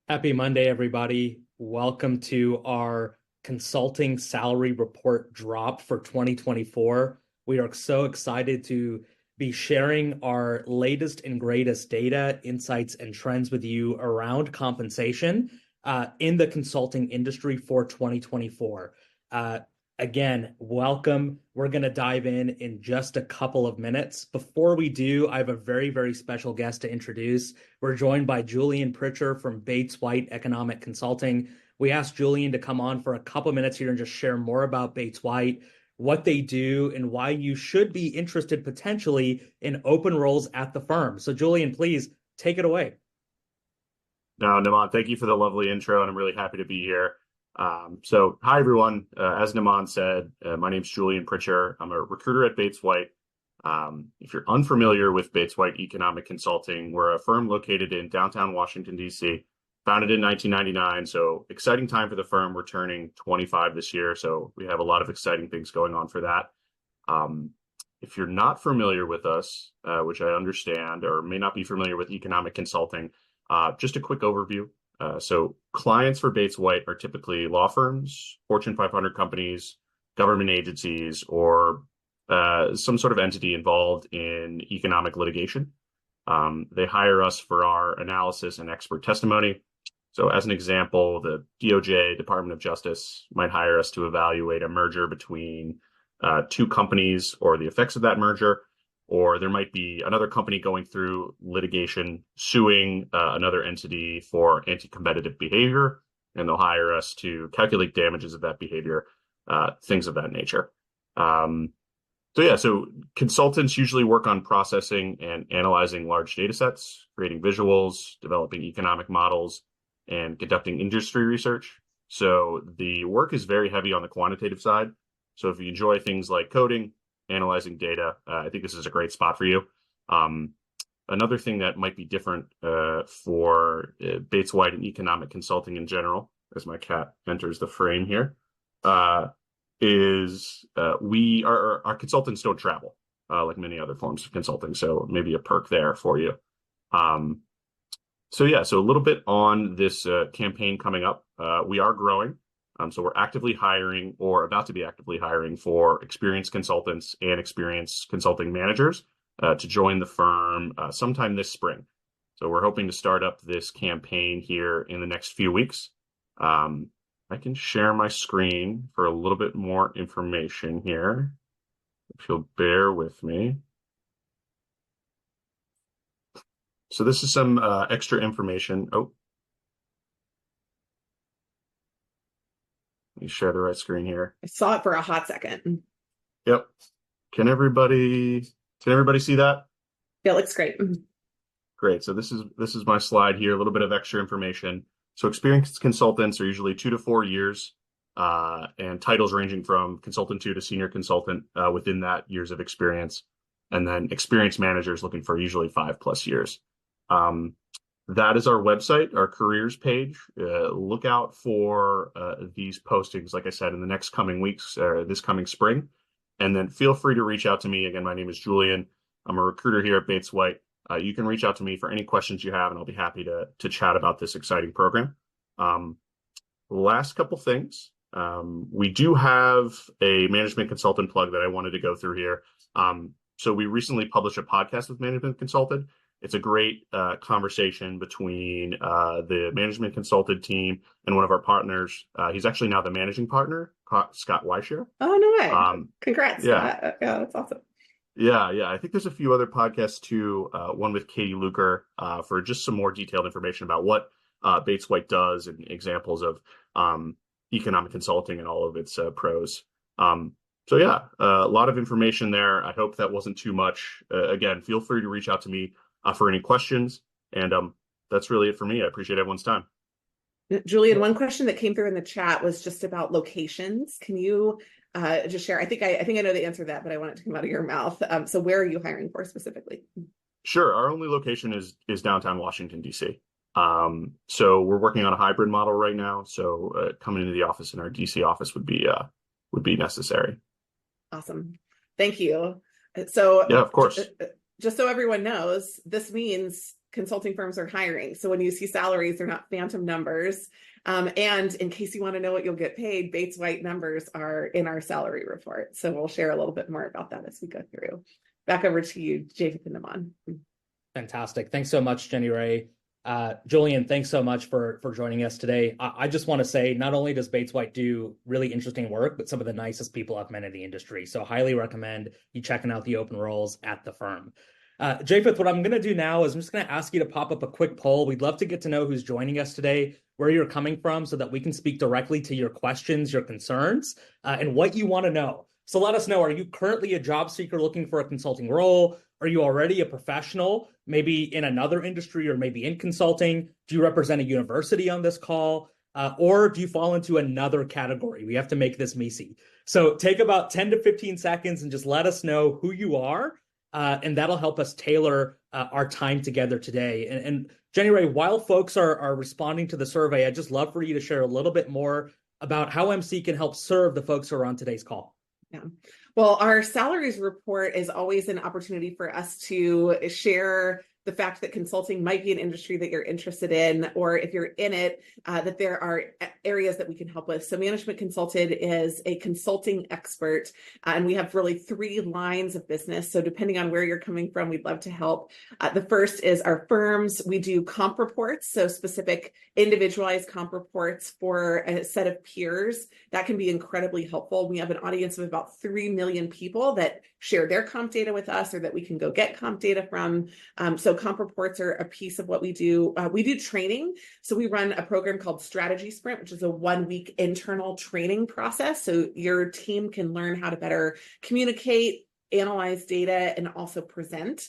Happy Monday, everybody. Welcome to our consulting salary report drop for 2024. We are so excited to be sharing our latest and greatest data, insights, and trends with you around compensation in the consulting industry for 2024. Again, welcome. We're going to dive in just a couple of minutes. Before we do, I have a very, very special guest to introduce. We're joined by Julian Pritchard from Bates White Economic Consulting. We asked Julian to come on for a couple minutes here and just share more about Bates White, what they do, and why you should be interested potentially in open roles at the firm. So Julian, please take it away. No, Naman, thank you for the lovely intro, and I'm really happy to be here. Hi, everyone. As Naman said, my name's Julian Pritchard. I'm a recruiter at Bates White. If you're unfamiliar with Bates White Economic Consulting, we're a firm located in downtown Washington, D.C., founded in 1999. So exciting time for the firm. We're turning 25 this year, so we have a lot of exciting things going on for that. If you're not familiar with us, which I understand, or may not be familiar with economic consulting, just a quick overview. So clients for Bates White are typically law firms, Fortune 500 companies, government agencies, or some sort of entity involved in economic litigation. They hire us for our analysis and expert testimony. So as an example, the DOJ, Department of Justice, might hire us to evaluate a merger between two companies or the effects of that merger. Or there might be another company going through litigation, suing another entity for anti-competitive behavior, and they'll hire us to calculate damages of that behavior, things of that nature. So consultants usually work on processing and analyzing large data sets, creating visuals, developing economic models, and conducting industry research. So the work is very heavy on the quantitative side. So if you enjoy things like coding, analyzing data, I think this is a great spot for you. Another thing that might be different for Bates White and economic consulting in general, as my cat enters the frame here, is our consultants don't travel like many other forms of consulting. So maybe a perk there for you. So a little bit on this campaign coming up. We are growing. So we're actively hiring or about to be actively hiring for experienced consultants and experienced consulting managers to join the firm sometime this spring. So we're hoping to start up this campaign here in the next few weeks. I can share my screen for a little bit more information here, if you'll bear with me. So this is some extra information. Oh. Let me share the right screen here. I saw it for a hot second. Yep. Can everybody see that? Yeah, it looks great. Great. So this is my slide here, a little bit of extra information. So experienced consultants are usually 2 to 4 years, and titles ranging from consultant 2 to senior consultant within that years of experience. And then experienced managers looking for usually 5+ years. That is our website, our careers page. Look out for these postings, like I said, in the next coming weeks, this coming spring. And then feel free to reach out to me. Again, my name is Julian. I'm a recruiter here at Bates White. You can reach out to me for any questions you have, and I'll be happy to chat about this exciting program. Last couple things. We do have a management consultant plug that I wanted to go through here. So we recently published a podcast with Management Consultant. It's a great conversation between the management consulted team and one of our partners. He's actually now the managing partner, Scott Weischer. Oh, no way. Congrats. Yeah. Yeah, that's awesome. Yeah. I think there's a few other podcasts too, one with Katie Luker for just some more detailed information about what Bates White does and examples of economic consulting and all of its pros. A lot of information there. I hope that wasn't too much. Again, feel free to reach out to me for any questions. And that's really it for me. I appreciate everyone's time. Julian, one question that came through in the chat was just about locations. Can you just share? I think I know the answer to that, but I want it to come out of your mouth. So where are you hiring for specifically? Sure. Our only location is downtown Washington, D.C. So we're working on a hybrid model right now. So coming into the office in our D.C. office would be necessary. Awesome. Thank you. So yeah, of course. Just so everyone knows, this means consulting firms are hiring. So when you see salaries, they're not phantom numbers. And in case you want to know what you'll get paid, Bates White numbers are in our salary report. So we'll share a little bit more about that as we go through. Back over to you, Japheth and Naman. Fantastic. Thanks so much, Jenny Ray. Julian, thanks so much for joining us today. I just want to say, not only does Bates White do really interesting work, but some of the nicest people I've met in the industry. So highly recommend you checking out the open roles at the firm. Japheth, what I'm going to do now is I'm just going to ask you to pop up a quick poll. We'd love to get to know who's joining us today, where you're coming from, so that we can speak directly to your questions, your concerns, and what you want to know. So let us know, are you currently a job seeker looking for a consulting role? Are you already a professional, maybe in another industry or maybe in consulting? Do you represent a university on this call? Or do you fall into another category? We have to make this meaty. So take about 10 to 15 seconds and just let us know who you are. And that'll help us tailor our time together today. And Jenny Ray, while folks are responding to the survey, I'd just love for you to share a little bit more about how MC can help serve the folks who are on today's call. Yeah. Well, our salaries report is always an opportunity for us to share the fact that consulting might be an industry that you're interested in, or if you're in it, that there are areas that we can help with. So Management Consulted is a consulting expert, and we have really 3 lines of business. So depending on where you're coming from, we'd love to help. The first is our firms. We do comp reports, so specific individualized comp reports for a set of peers. That can be incredibly helpful. We have an audience of about 3 million people that share their comp data with us, or that we can go get comp data from. So comp reports are a piece of what we do. We do training. So we run a program called Strategy Sprint, which is a 1-week internal training process. So your team can learn how to better communicate, analyze data, and also present.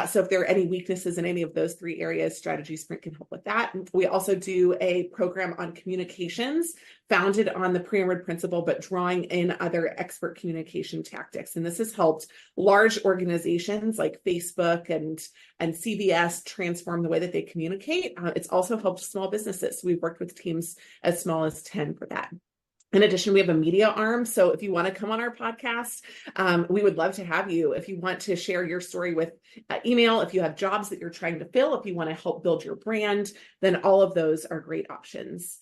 So if there are any weaknesses in any of those 3 areas, Strategy Sprint can help with that. We also do a program on communications founded on the Pyramid Principle, but drawing in other expert communication tactics. And this has helped large organizations like Facebook and CVS transform the way that they communicate. It's also helped small businesses. We've worked with teams as small as 10 for that. In addition, we have a media arm. So if you want to come on our podcast, we would love to have you. If you want to share your story with email, if you have jobs that you're trying to fill, if you want to help build your brand, then all of those are great options.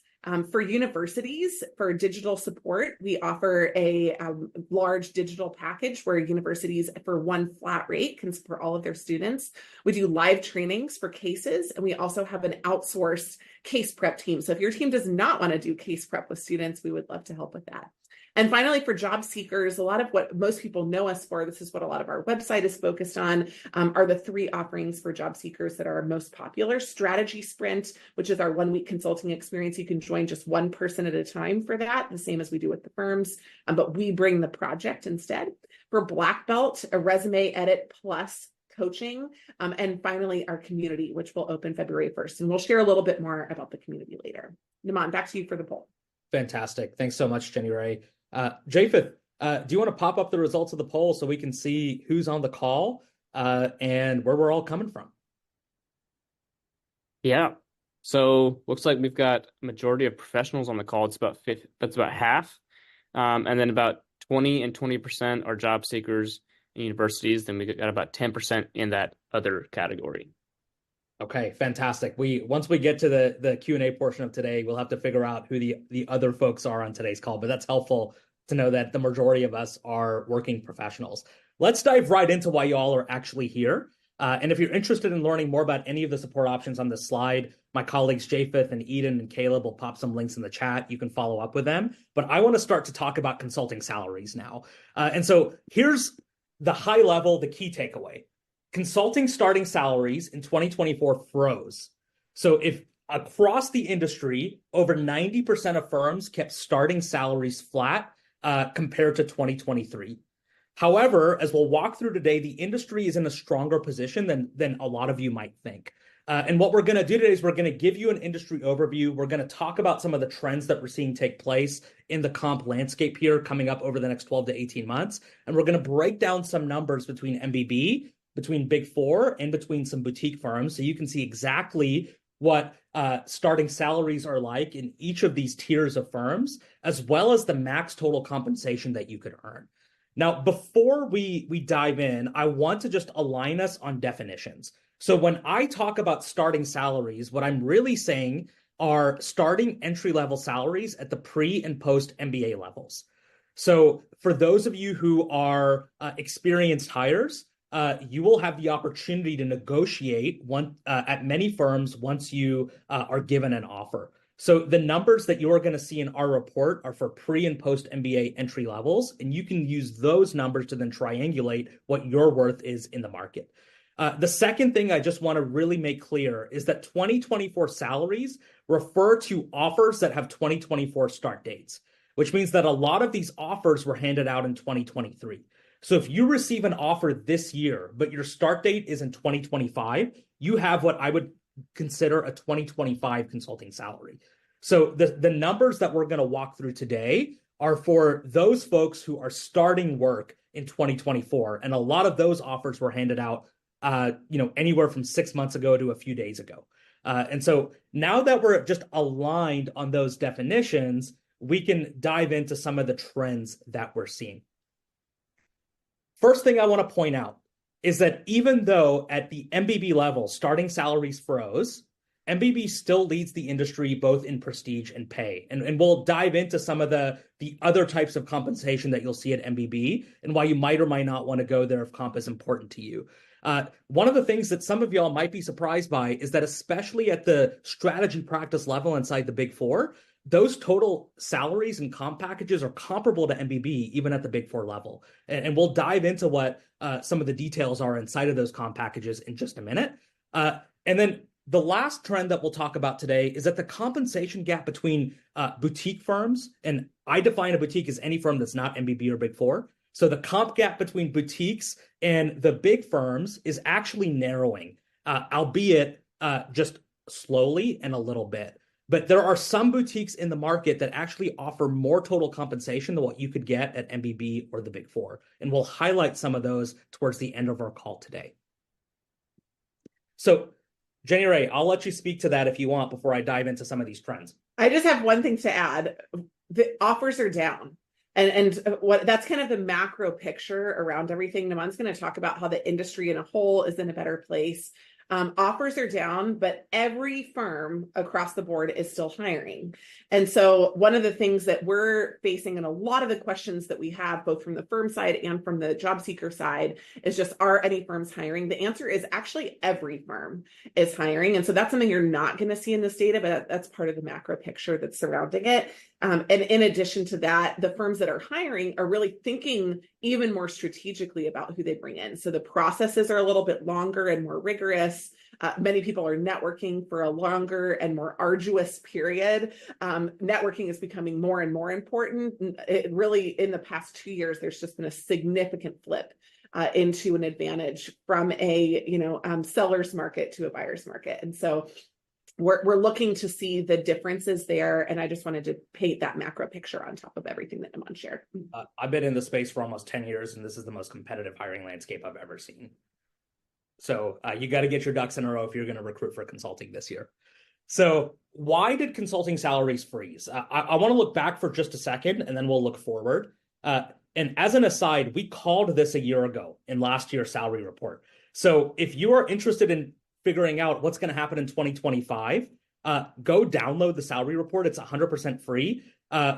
For universities, for digital support, we offer a large digital package where universities, for one flat rate, can support all of their students. We do live trainings for cases, and we also have an outsourced case prep team. So if your team does not want to do case prep with students, we would love to help with that. And finally, for job seekers, a lot of what most people know us for, this is what a lot of our website is focused on, are the 3 offerings for job seekers that are most popular. Strategy Sprint, which is our 1-week consulting experience. You can join just 1 person at a time for that, the same as we do with the firms, but we bring the project instead. For Black Belt, a resume edit plus coaching, and finally our community, which will open February 1st. And we'll share a little bit more about the community later. Naman, back to you for the poll. Fantastic. Thanks so much, Jenny Ray. Japheth, do you want to pop up the results of the poll so we can see who's on the call and where we're all coming from? Yeah. So looks like we've got a majority of professionals on the call. That's about half. And then about 20 and 20% are job seekers in universities. Then we got about 10% in that other category. Okay, fantastic. Once we get to the Q&A portion of today, we'll have to figure out who the other folks are on today's call, but that's helpful to know that the majority of us are working professionals. Let's dive right into why you all are actually here. And if you're interested in learning more about any of the support options on this slide, my colleagues Japheth and Eden and Caleb will pop some links in the chat. You can follow up with them. But I want to start to talk about consulting salaries now. And so here's the high level, the key takeaway. Consulting starting salaries in 2024 froze. So if across the industry, over 90% of firms kept starting salaries flat compared to 2023. However, as we'll walk through today, the industry is in a stronger position than a lot of you might think. And what we're going to do today is we're going to give you an industry overview. We're going to talk about some of the trends that we're seeing take place in the comp landscape here coming up over the next 12 to 18 months. And we're going to break down some numbers between MBB, between Big Four, and between some boutique firms, so you can see exactly what starting salaries are like in each of these tiers of firms, as well as the max total compensation that you could earn. Now, before we dive in, I want to just align us on definitions. So when I talk about starting salaries, what I'm really saying are starting entry-level salaries at the pre and post MBA levels. So for those of you who are experienced hires, you will have the opportunity to negotiate at many firms once you are given an offer. So the numbers that you're going to see in our report are for pre and post MBA entry levels, and you can use those numbers to then triangulate what your worth is in the market. The second thing I just want to really make clear is that 2024 salaries refer to offers that have 2024 start dates, which means that a lot of these offers were handed out in 2023. So if you receive an offer this year, but your start date is in 2025, you have what I would consider a 2025 consulting salary. So the numbers that we're going to walk through today are for those folks who are starting work in 2024. And a lot of those offers were handed out anywhere from 6 months ago to a few days ago. And so now that we're just aligned on those definitions, we can dive into some of the trends that we're seeing. First thing I want to point out is that even though at the MBB level, starting salaries froze, MBB still leads the industry both in prestige and pay. And we'll dive into some of the other types of compensation that you'll see at MBB and why you might or might not want to go there if comp is important to you. One of the things that some of y'all might be surprised by is that especially at the strategy practice level inside the Big Four, those total salaries and comp packages are comparable to MBB, even at the Big Four level. And we'll dive into what some of the details are inside of those comp packages in just a minute. And then the last trend that we'll talk about today is that the compensation gap between boutique firms, and I define a boutique as any firm that's not MBB or Big Four. So the comp gap between boutiques and the big firms is actually narrowing, albeit just slowly and a little bit. But there are some boutiques in the market that actually offer more total compensation than what you could get at MBB or the Big Four. And we'll highlight some of those towards the end of our call today. So Jenny Ray, I'll let you speak to that if you want before I dive into some of these trends. I just have one thing to add. The offers are down. And what that's kind of the macro picture around everything. Naman's going to talk about how the industry in a whole is in a better place. Offers are down, but every firm across the board is still hiring. And so one of the things that we're facing and a lot of the questions that we have both from the firm side and from the job seeker side is just, are any firms hiring? The answer is actually every firm is hiring. And so that's something you're not going to see in this data, but that's part of the macro picture that's surrounding it. And in addition to that, the firms that are hiring are really thinking even more strategically about who they bring in. So the processes are a little bit longer and more rigorous. Many people are networking for a longer and more arduous period. Networking is becoming more and more important. It really, in the past 2 years, there's just been a significant flip into an advantage from a seller's market to a buyer's market. And so we're looking to see the differences there. And I just wanted to paint that macro picture on top of everything that Naman shared. I've been in the space for almost 10 years, and this is the most competitive hiring landscape I've ever seen. So you got to get your ducks in a row if you're going to recruit for consulting this year. So why did consulting salaries freeze? I want to look back for just a second, and then we'll look forward. And as an aside, we called this a year ago in last year's salary report. So if you are interested in figuring out what's going to happen in 2025, go download the salary report. It's 100% free.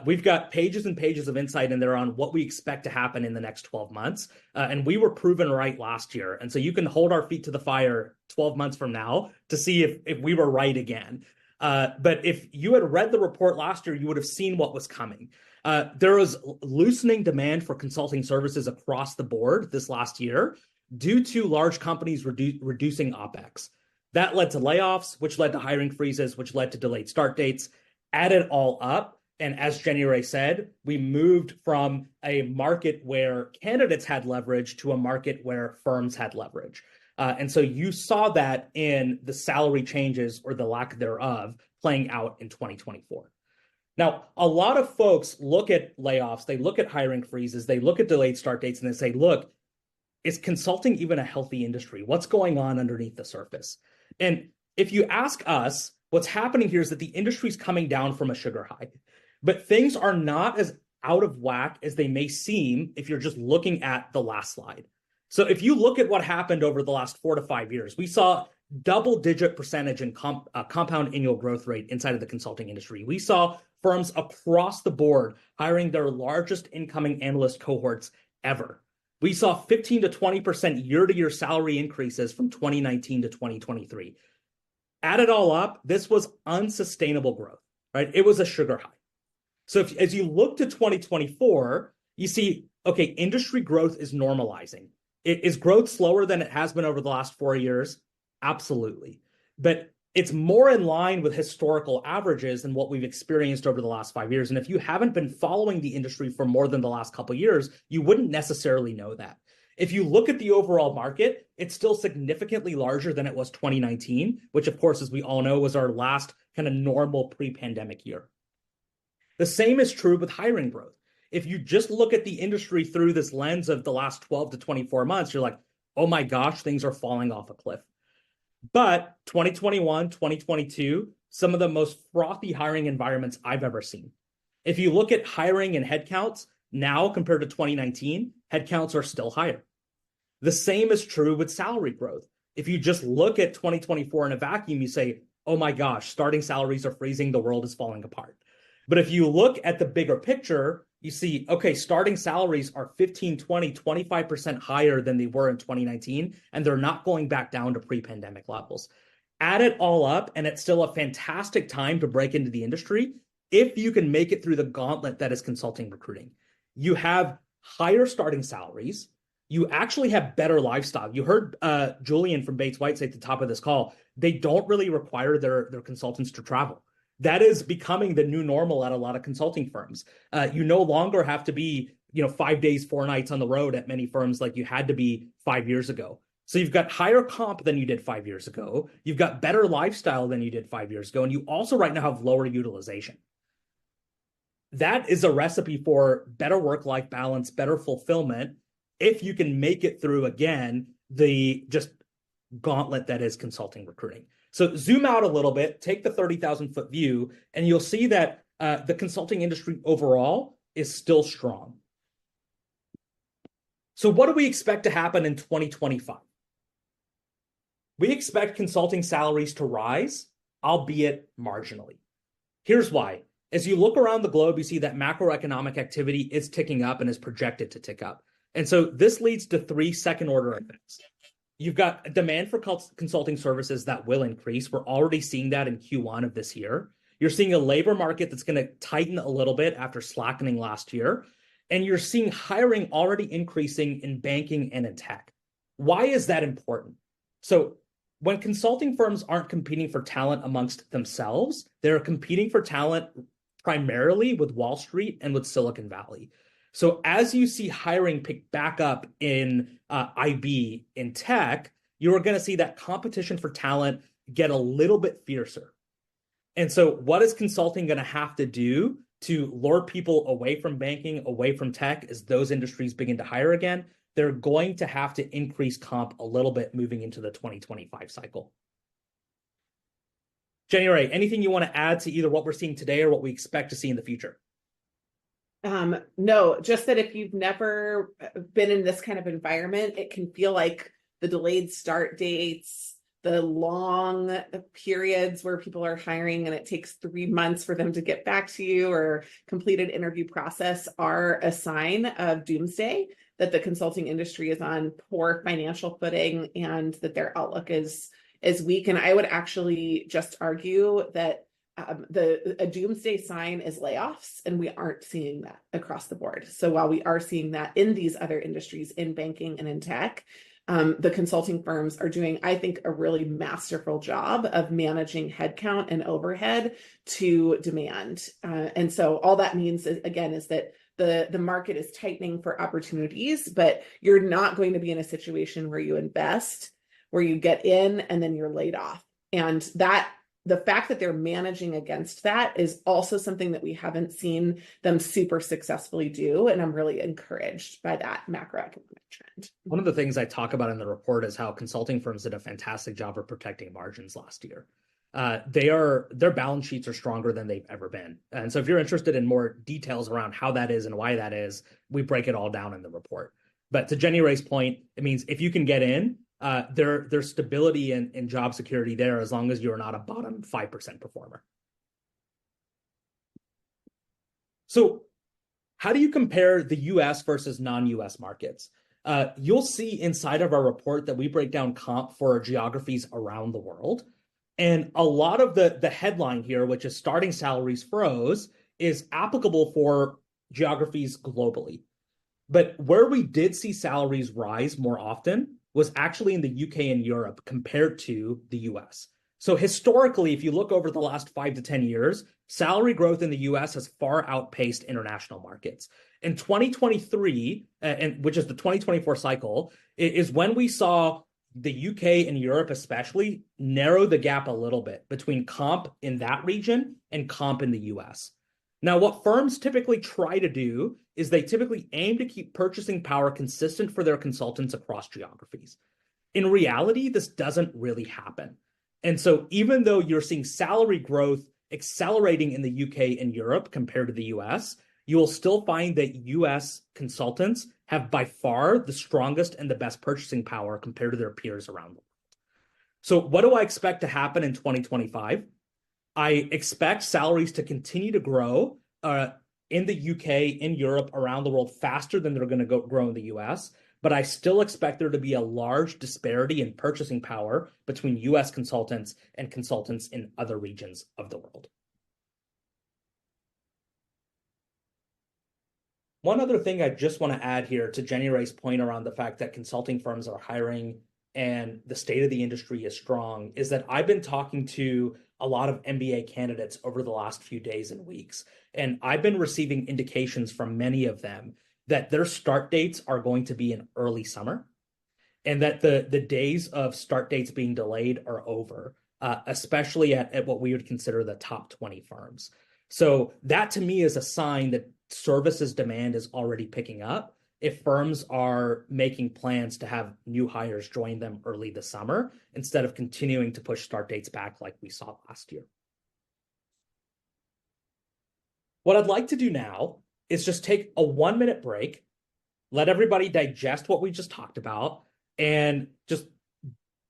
We've got pages and pages of insight in there on what we expect to happen in the next 12 months. And we were proven right last year. And so you can hold our feet to the fire 12 months from now to see if we were right again. But if you had read the report last year, you would have seen what was coming. There was loosening demand for consulting services across the board this last year due to large companies reducing OpEx. That led to layoffs, which led to hiring freezes, which led to delayed start dates. Add it all up, and as Jenny Ray said, we moved from a market where candidates had leverage to a market where firms had leverage. And so you saw that in the salary changes or the lack thereof playing out in 2024. Now, a lot of folks look at layoffs, they look at hiring freezes, they look at delayed start dates, and they say, look, is consulting even a healthy industry? What's going on underneath the surface? And if you ask us, what's happening here is that the industry is coming down from a sugar high, but things are not as out of whack as they may seem if you're just looking at the last slide. So if you look at what happened over the last 4 to 5 years, we saw double-digit percentage in compound annual growth rate inside of the consulting industry. We saw firms across the board hiring their largest incoming analyst cohorts ever. We saw 15 to 20% year-to-year salary increases from 2019 to 2023. Add it all up, this was unsustainable growth, right? It was a sugar high. So as you look to 2024, you see, okay, industry growth is normalizing. Is growth slower than it has been over the last 4 years? Absolutely. But it's more in line with historical averages than what we've experienced over the last 5 years. And if you haven't been following the industry for more than the last couple of years, you wouldn't necessarily know that. If you look at the overall market, it's still significantly larger than it was 2019, which of course, as we all know, was our last kind of normal pre-pandemic year. The same is true with hiring growth. If you just look at the industry through this lens of the last 12 to 24 months, you're like, oh my gosh, things are falling off a cliff. But 2021, 2022, some of the most frothy hiring environments I've ever seen. If you look at hiring and headcounts now compared to 2019, headcounts are still higher. The same is true with salary growth. If you just look at 2024 in a vacuum, you say, oh my gosh, starting salaries are freezing, the world is falling apart. But if you look at the bigger picture, you see, okay, starting salaries are 15, 20, 25% higher than they were in 2019, and they're not going back down to pre-pandemic levels. Add it all up, and it's still a fantastic time to break into the industry if you can make it through the gauntlet that is consulting recruiting. You have higher starting salaries. You actually have better lifestyle. You heard Julian from Bates White say at the top of this call, they don't really require their consultants to travel. That is becoming the new normal at a lot of consulting firms. You no longer have to be, 5 days, 4 nights on the road at many firms like you had to be 5 years ago. So you've got higher comp than you did 5 years ago. You've got better lifestyle than you did 5 years ago. And you also right now have lower utilization. That is a recipe for better work-life balance, better fulfillment, if you can make it through, again, the just gauntlet that is consulting recruiting. So zoom out a little bit, take the 30,000-foot view, and you'll see that the consulting industry overall is still strong. So what do we expect to happen in 2025? We expect consulting salaries to rise, albeit marginally. Here's why. As you look around the globe, you see that macroeconomic activity is ticking up and is projected to tick up. And so this leads to 3 second-order effects. You've got a demand for consulting services that will increase. We're already seeing that in Q1 of this year. You're seeing a labor market that's going to tighten a little bit after slackening last year. And you're seeing hiring already increasing in banking and in tech. Why is that important? So when consulting firms aren't competing for talent amongst themselves, they're competing for talent primarily with Wall Street and with Silicon Valley. So as you see hiring pick back up in IB, in tech, you're going to see that competition for talent get a little bit fiercer. And so what is consulting going to have to do to lure people away from banking, away from tech, as those industries begin to hire again? They're going to have to increase comp a little bit moving into the 2025 cycle. January, anything you want to add to either what we're seeing today or what we expect to see in the future? No, just that if you've never been in this kind of environment, it can feel like the delayed start dates, the long periods where people are hiring and it takes 3 months for them to get back to you or complete an interview process are a sign of doomsday, that the consulting industry is on poor financial footing and that their outlook is weak. And I would actually just argue that a doomsday sign is layoffs, and we aren't seeing that across the board. So while we are seeing that in these other industries, in banking and in tech, the consulting firms are doing, I think, a really masterful job of managing headcount and overhead to demand. And so all that means, again, is that the market is tightening for opportunities, but you're not going to be in a situation where you invest, where you get in and then you're laid off. And that the fact that they're managing against that is also something that we haven't seen them super successfully do. And I'm really encouraged by that macroeconomic trend. One of the things I talk about in the report is how consulting firms did a fantastic job of protecting margins last year. Their balance sheets are stronger than they've ever been. And so if you're interested in more details around how that is and why that is, we break it all down in the report. But to Jenny Ray's point, it means if you can get in, there's stability and job security there as long as you're not a bottom 5% performer. So how do you compare the US versus non-US markets? You'll see inside of our report that we break down comp for geographies around the world. And a lot of the headline here, which is starting salaries froze, is applicable for geographies globally. But where we did see salaries rise more often was actually in the UK and Europe compared to the US. So historically, if you look over the last 5 to 10 years, salary growth in the US has far outpaced international markets. In 2023, which is the 2024 cycle, is when we saw the UK and Europe especially narrow the gap a little bit between comp in that region and comp in the US. Now, what firms typically try to do is they typically aim to keep purchasing power consistent for their consultants across geographies. In reality, this doesn't really happen. And so even though you're seeing salary growth accelerating in the UK and Europe compared to the US, you will still find that US consultants have by far the strongest and the best purchasing power compared to their peers around the world. So what do I expect to happen in 2025? I expect salaries to continue to grow in the UK, in Europe, around the world faster than they're going to grow in the US. But I still expect there to be a large disparity in purchasing power between US consultants and consultants in other regions of the world. One other thing I just want to add here to Jenny Ray's point around the fact that consulting firms are hiring and the state of the industry is strong is that I've been talking to a lot of MBA candidates over the last few days and weeks, and I've been receiving indications from many of them that their start dates are going to be in early summer, and that the days of start dates being delayed are over, especially at what we would consider the top 20 firms. So that to me is a sign that services demand is already picking up if firms are making plans to have new hires join them early this summer instead of continuing to push start dates back like we saw last year. What I'd like to do now is just take a 1-minute break, let everybody digest what we just talked about, and just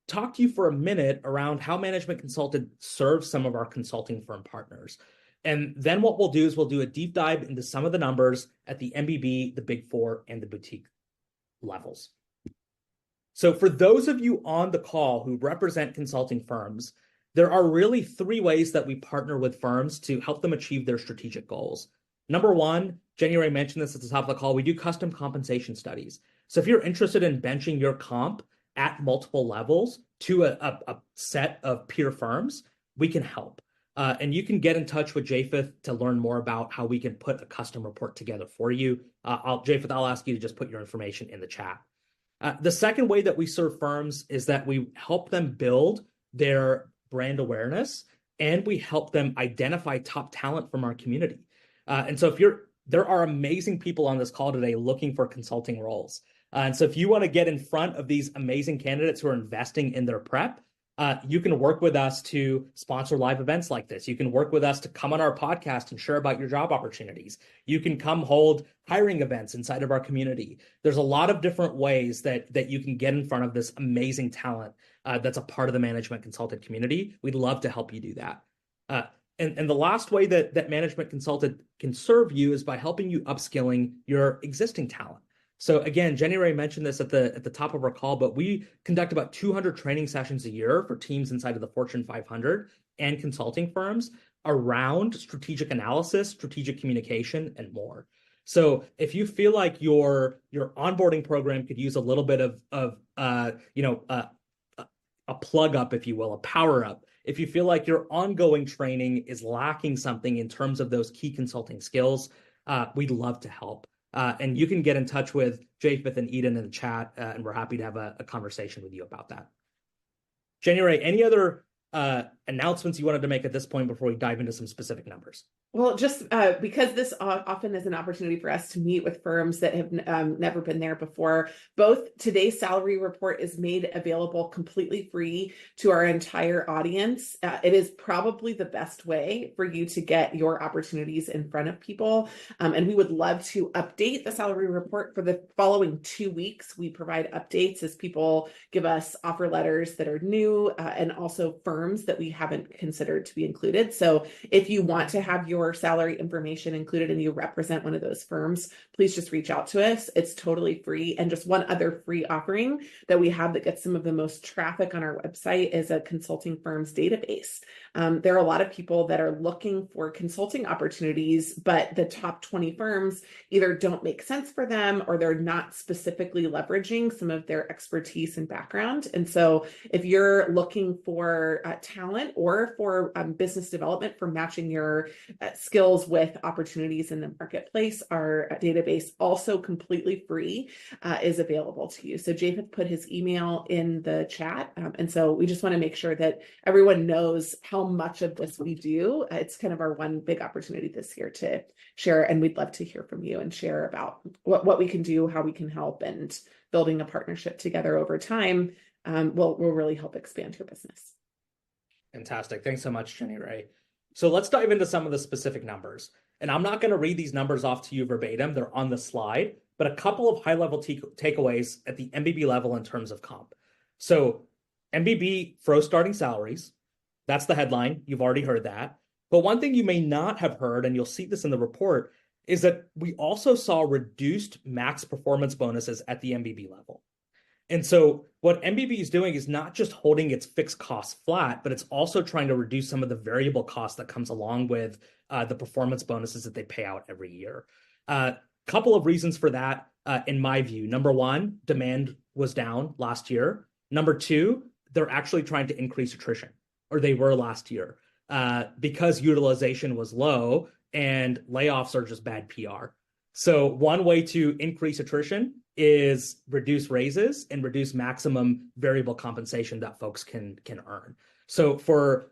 talk to you for a minute around how Management Consulted serves some of our consulting firm partners. And then what we'll do is we'll do a deep dive into some of the numbers at the MBB, the Big Four, and the boutique levels. So for those of you on the call who represent consulting firms, there are really 3 ways that we partner with firms to help them achieve their strategic goals. Number 1, Jenny Ray mentioned this at the top of the call, we do custom compensation studies. So if you're interested in benching your comp at multiple levels to a set of peer firms, we can help. And you can get in touch with Japheth to learn more about how we can put a custom report together for you. Japheth, I'll ask you to just put your information in the chat. The second way that we serve firms is that we help them build their brand awareness, and we help them identify top talent from our community. And so there are amazing people on this call today looking for consulting roles. And so if you want to get in front of these amazing candidates who are investing in their prep, you can work with us to sponsor live events like this. You can work with us to come on our podcast and share about your job opportunities. You can come hold hiring events inside of our community. There's a lot of different ways that you can get in front of this amazing talent that's a part of the Management Consulted community. We'd love to help you do that. And the last way that Management Consulted can serve you is by helping you upskilling your existing talent. So again, Jenny Ray mentioned this at the top of our call, but we conduct about 200 training sessions a year for teams inside of the Fortune 500 and consulting firms around strategic analysis, strategic communication, and more. So if you feel like your onboarding program could use a little bit of a plug up, if you will, a power up, if you feel like your ongoing training is lacking something in terms of those key consulting skills, we'd love to help. And you can get in touch with Japheth and Eden in the chat, and we're happy to have a conversation with you about that. Jenny Ray, any other announcements you wanted to make at this point before we dive into some specific numbers? Well, just because this often is an opportunity for us to meet with firms that have never been there before, both today's salary report is made available completely free to our entire audience. It is probably the best way for you to get your opportunities in front of people. And we would love to update the salary report for the following 2 weeks. We provide updates as people give us offer letters that are new and also firms that we haven't considered to be included. So if you want to have your salary information included and you represent one of those firms, please just reach out to us. It's totally free. And just one other free offering that we have that gets some of the most traffic on our website is a consulting firms database. There are a lot of people that are looking for consulting opportunities, but the top 20 firms either don't make sense for them or they're not specifically leveraging some of their expertise and background. And so if you're looking for talent or for business development for matching your skills with opportunities in the marketplace, our database, also completely free, is available to you. So Japheth put his email in the chat. And so we just want to make sure that everyone knows how much of this we do. It's kind of our one big opportunity this year to share. And we'd love to hear from you and share about what we can do, how we can help, and building a partnership together over time will really help expand your business. Fantastic. Thanks so much, Jenny Ray. So let's dive into some of the specific numbers. And I'm not going to read these numbers off to you verbatim. They're on the slide, but a couple of high-level takeaways at the MBB level in terms of comp. So MBB froze starting salaries. That's the headline. You've already heard that. But one thing you may not have heard, and you'll see this in the report, is that we also saw reduced max performance bonuses at the MBB level. And so what MBB is doing is not just holding its fixed costs flat, but it's also trying to reduce some of the variable costs that comes along with the performance bonuses that they pay out every year. Couple of reasons for that, in my view. Number one, demand was down last year. Number two, they're actually trying to increase attrition, or they were last year, because utilization was low and layoffs are just bad PR. So one way to increase attrition is reduce raises and reduce maximum variable compensation that folks can earn. So for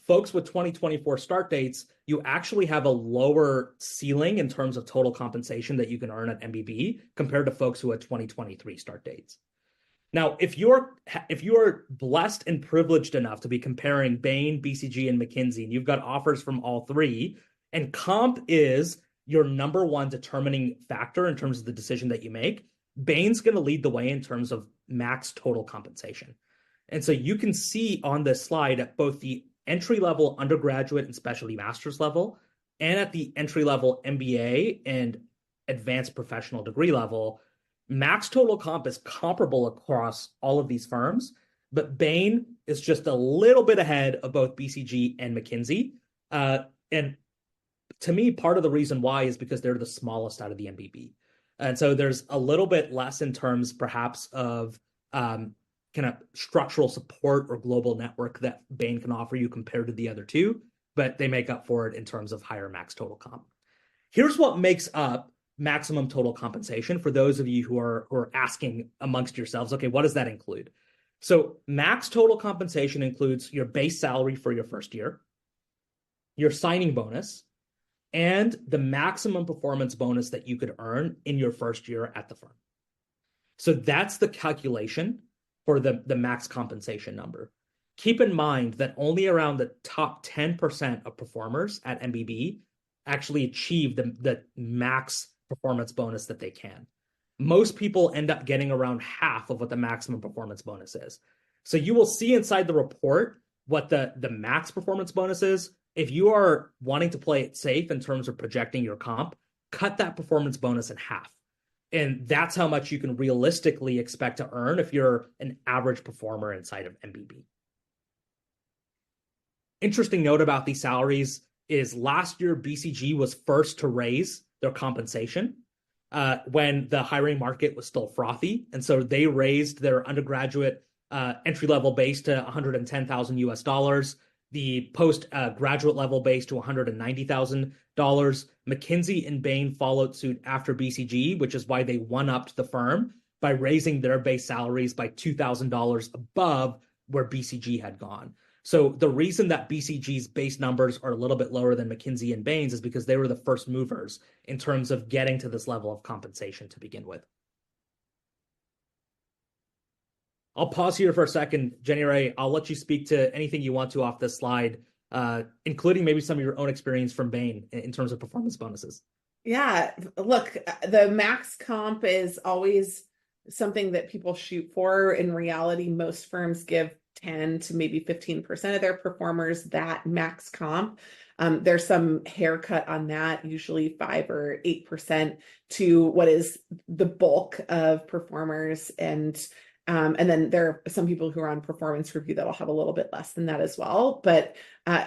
folks with 2024 start dates, you actually have a lower ceiling in terms of total compensation that you can earn at MBB compared to folks who had 2023 start dates. Now, if you're blessed and privileged enough to be comparing Bain, BCG, and McKinsey, and you've got offers from all three, and comp is your number one determining factor in terms of the decision that you make, Bain's going to lead the way in terms of max total compensation. And so you can see on this slide at both the entry-level undergraduate and specialty master's level and at the entry-level MBA and advanced professional degree level, max total comp is comparable across all of these firms, but Bain is just a little bit ahead of both BCG and McKinsey. And to me, part of the reason why is because they're the smallest out of the MBB. And so there's a little bit less in terms perhaps of kind of structural support or global network that Bain can offer you compared to the other two, but they make up for it in terms of higher max total comp. Here's what makes up maximum total compensation for those of you who are asking amongst yourselves, okay, what does that include? So max total compensation includes your base salary for your first year, your signing bonus, and the maximum performance bonus that you could earn in your first year at the firm. So that's the calculation for the max compensation number. Keep in mind that only around the top 10% of performers at MBB actually achieve the max performance bonus that they can. Most people end up getting around half of what the maximum performance bonus is. So you will see inside the report what the max performance bonus is. If you are wanting to play it safe in terms of projecting your comp, cut that performance bonus in half. And that's how much you can realistically expect to earn if you're an average performer inside of MBB. Interesting note about these salaries is last year, BCG was first to raise their compensation when the hiring market was still frothy. And so they raised their undergraduate entry-level base to $110,000 US, the post-graduate level base to $190,000. McKinsey and Bain followed suit after BCG, which is why they one-upped the firm by raising their base salaries by $2,000 above where BCG had gone. So the reason that BCG's base numbers are a little bit lower than McKinsey and Bain's is because they were the first movers in terms of getting to this level of compensation to begin with. I'll pause here for a second. Jenny Ray, I'll let you speak to anything you want to off this slide, including maybe some of your own experience from Bain in terms of performance bonuses. Yeah, look, the max comp is always something that people shoot for. In reality, most firms give 10 to maybe 15% of their performers that max comp. There's some haircut on that, usually 5 or 8% to what is the bulk of performers. And then there are some people who are on performance review that'll have a little bit less than that as well. But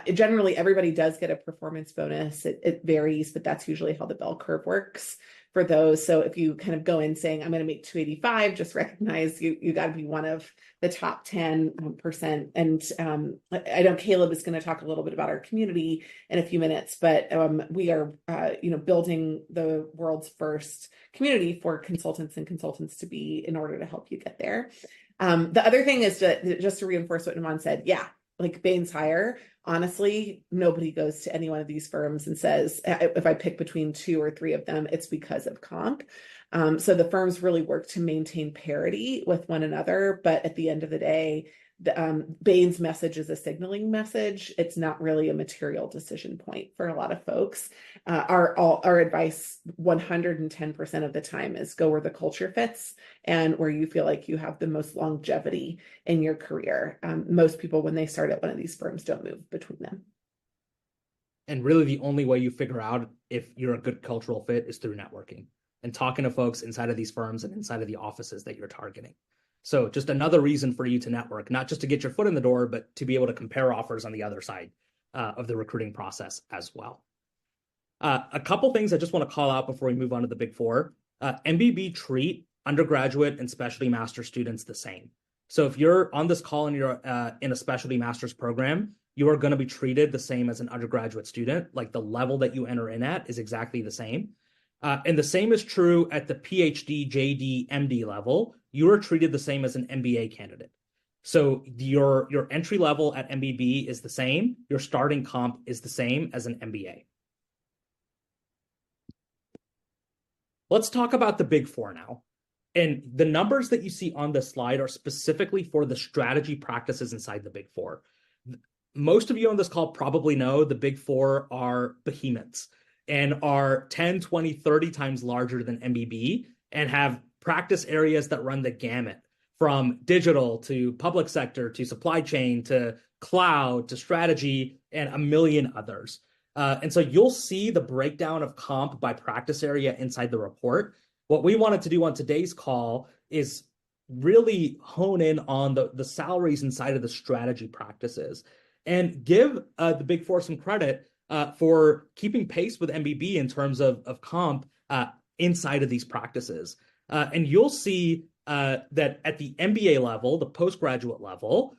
generally, everybody does get a performance bonus. It varies, but that's usually how the bell curve works for those. So if you kind of go in saying, I'm going to make 285, just recognize you got to be one of the top 10%. And I know Caleb is going to talk a little bit about our community in a few minutes, but we are building the world's first community for consultants and consultants to be in order to help you get there. The other thing is just to reinforce what Naman said. Yeah, like Bain's hire, honestly, nobody goes to any one of these firms and says, if I pick between 2 or 3 of them, it's because of comp. So the firms really work to maintain parity with one another. But at the end of the day, Bain's message is a signaling message. It's not really a material decision point for a lot of folks. Our advice 110% of the time is go where the culture fits and where you feel like you have the most longevity in your career. Most people, when they start at one of these firms, don't move between them. And really the only way you figure out if you're a good cultural fit is through networking and talking to folks inside of these firms and inside of the offices that you're targeting. So just another reason for you to network, not just to get your foot in the door, but to be able to compare offers on the other side of the recruiting process as well. A couple things I just want to call out before we move on to the Big Four. MBB treat undergraduate and specialty master students the same. So if you're on this call and you're in a specialty master's program, you are going to be treated the same as an undergraduate student. Like the level that you enter in at is exactly the same. And the same is true at the PhD, JD, MD level. You are treated the same as an MBA candidate. So your entry level at MBB is the same. Your starting comp is the same as an MBA. Let's talk about the Big Four now. And the numbers that you see on this slide are specifically for the strategy practices inside the Big Four. Most of you on this call probably know the Big Four are behemoths and are 10, 20, 30 times larger than MBB and have practice areas that run the gamut from digital to public sector to supply chain to cloud to strategy and a million others. And so you'll see the breakdown of comp by practice area inside the report. What we wanted to do on today's call is really hone in on the salaries inside of the strategy practices and give the Big Four some credit for keeping pace with MBB in terms of comp inside of these practices. And you'll see that at the MBA level, the postgraduate level,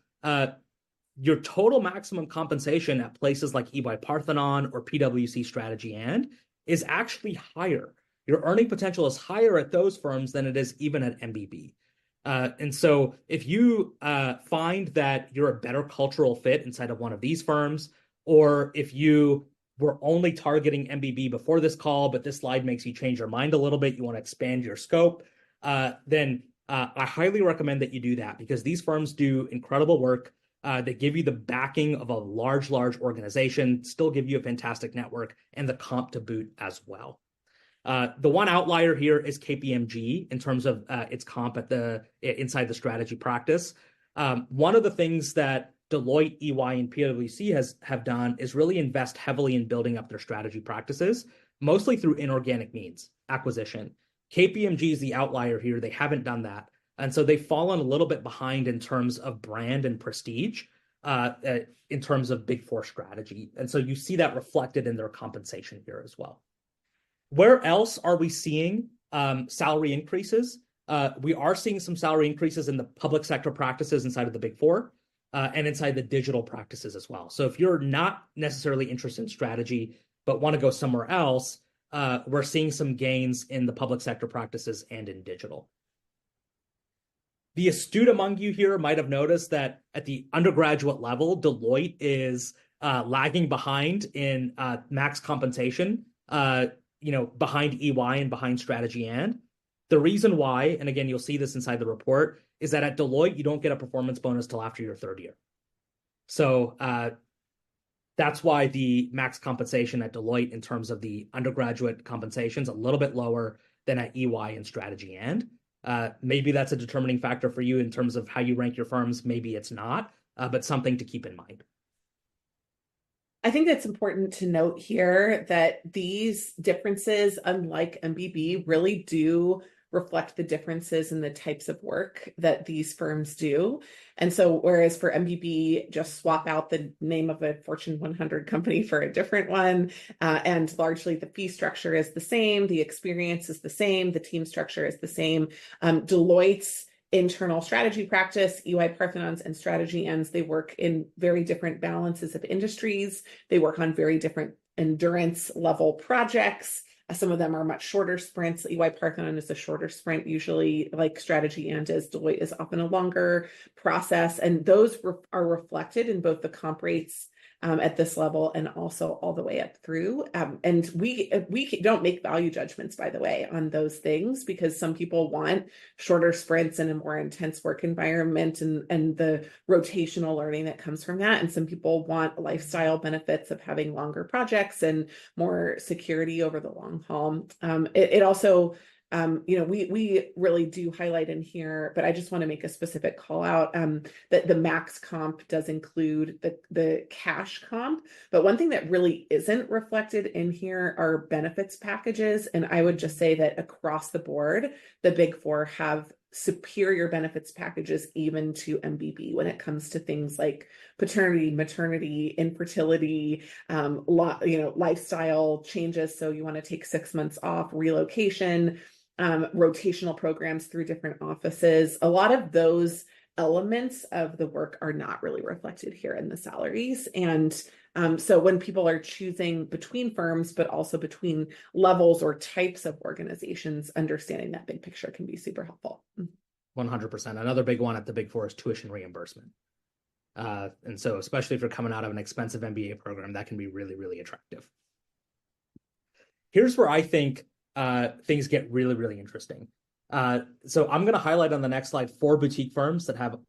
your total maximum compensation at places like EY Parthenon or PwC Strategy and is actually higher. Your earning potential is higher at those firms than it is even at MBB. And so if you find that you're a better cultural fit inside of one of these firms, or if you were only targeting MBB before this call, but this slide makes you change your mind a little bit, you want to expand your scope, then I highly recommend that you do that because these firms do incredible work. They give you the backing of a large organization, still give you a fantastic network and the comp to boot as well. The one outlier here is KPMG in terms of its comp inside the strategy practice. One of the things that Deloitte, EY, and PwC have done is really invest heavily in building up their strategy practices, mostly through inorganic means, acquisition. KPMG is the outlier here. They haven't done that. And so they've fallen a little bit behind in terms of brand and prestige, in terms of Big Four strategy. And so you see that reflected in their compensation here as well. Where else are we seeing salary increases? We are seeing some salary increases in the public sector practices inside of the Big Four and inside the digital practices as well. So if you're not necessarily interested in strategy, but want to go somewhere else, we're seeing some gains in the public sector practices and in digital. The astute among you here might have noticed that at the undergraduate level, Deloitte is lagging behind in max compensation, behind EY and behind Strategy and. The reason why, and again, you'll see this inside the report, is that at Deloitte, you don't get a performance bonus till after your third year. So that's why the max compensation at Deloitte in terms of the undergraduate compensation is a little bit lower than at EY and Strategy and. Maybe that's a determining factor for you in terms of how you rank your firms. Maybe it's not, but something to keep in mind. I think it's important to note here that these differences, unlike MBB, really do reflect the differences in the types of work that these firms do. And so whereas for MBB, just swap out the name of a Fortune 100 company for a different one, and largely the fee structure is the same, the experience is the same, the team structure is the same. Deloitte's internal strategy practice, EY Parthenon's and Strategy N's, they work in very different balances of industries. They work on very different endurance level projects. Some of them are much shorter sprints. EY Parthenon is a shorter sprint, usually, like Strategy and is. Deloitte is often a longer process. And those are reflected in both the comp rates at this level and also all the way up through. And we don't make value judgments, by the way, on those things, because some people want shorter sprints and a more intense work environment and the rotational learning that comes from that. And some people want lifestyle benefits of having longer projects and more security over the long haul. It also we really do highlight in here, but I just want to make a specific call out that the max comp does include the cash comp. But one thing that really isn't reflected in here are benefits packages. And I would just say that across the board, the Big Four have superior benefits packages even to MBB when it comes to things like paternity, maternity, infertility, lifestyle changes. So you want to take 6 months off, relocation, rotational programs through different offices. A lot of those elements of the work are not really reflected here in the salaries. And so when people are choosing between firms, but also between levels or types of organizations, understanding that big picture can be super helpful. 100%. Another big one at the Big Four is tuition reimbursement. And so especially if you're coming out of an expensive MBA program, that can be really, really attractive. Here's where I think things get really, really interesting. So I'm going to highlight on the next slide 4 boutique firms that have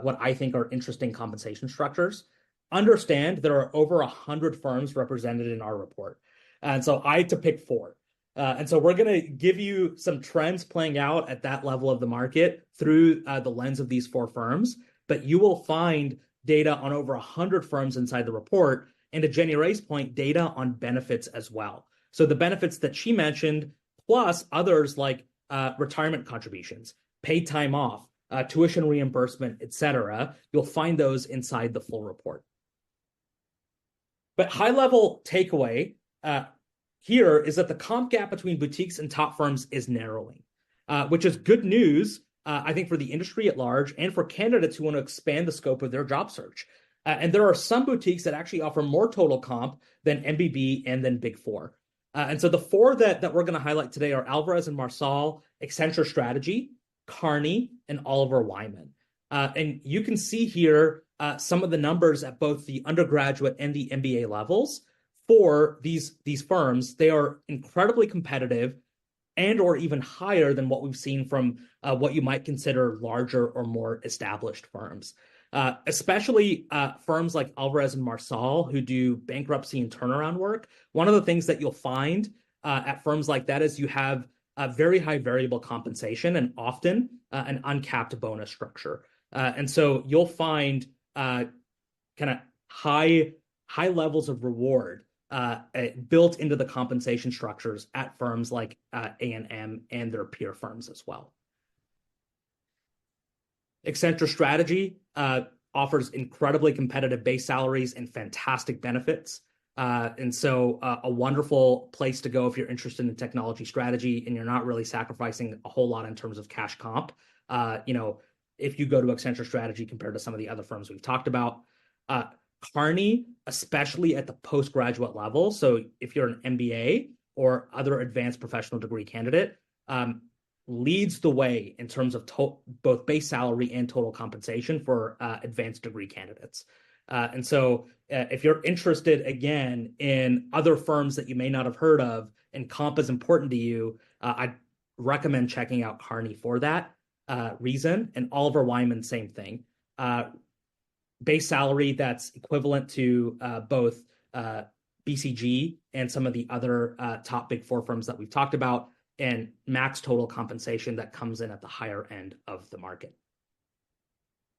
what I think are interesting compensation structures. Understand there are over 100 firms represented in our report. And so I had to pick 4. And so we're going to give you some trends playing out at that level of the market through the lens of these 4 firms. But you will find data on over 100 firms inside the report, and to Jenny Ray's point, data on benefits as well. So the benefits that she mentioned, plus others like retirement contributions, paid time off, tuition reimbursement, etc. You'll find those inside the full report. But high-level takeaway here is that the comp gap between boutiques and top firms is narrowing, which is good news, I think, for the industry at large and for candidates who want to expand the scope of their job search. And there are some boutiques that actually offer more total comp than MBB and then Big Four. And so the 4 that we're going to highlight today are Alvarez and Marsal, Accenture Strategy, Kearney, and Oliver Wyman. And you can see here some of the numbers at both the undergraduate and the MBA levels for these firms. They are incredibly competitive and or even higher than what we've seen from what you might consider larger or more established firms. Especially firms like Alvarez and Marsal, who do bankruptcy and turnaround work. One of the things that you'll find at firms like that is you have a very high variable compensation and often an uncapped bonus structure. And so you'll find kind of high levels of reward built into the compensation structures at firms like A&M and their peer firms as well. Accenture Strategy offers incredibly competitive base salaries and fantastic benefits. And so a wonderful place to go if you're interested in technology strategy and you're not really sacrificing a whole lot in terms of cash comp. If you go to Accenture Strategy compared to some of the other firms we've talked about. Kearney, especially at the postgraduate level. So if you're an MBA or other advanced professional degree candidate, leads the way in terms of both base salary and total compensation for advanced degree candidates. And so if you're interested, again, in other firms that you may not have heard of and comp is important to you, I'd recommend checking out Kearney for that reason. And Oliver Wyman, same thing. Base salary that's equivalent to both BCG and some of the other top Big Four firms that we've talked about, and max total compensation that comes in at the higher end of the market.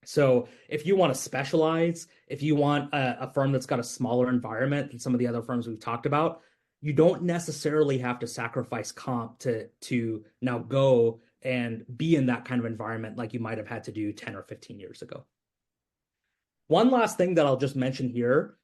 So if you want to specialize, if you want a firm that's got a smaller environment than some of the other firms we've talked about, you don't necessarily have to sacrifice comp to now go and be in that kind of environment like you might have had to do 10 or 15 years ago. One last thing that I'll just mention here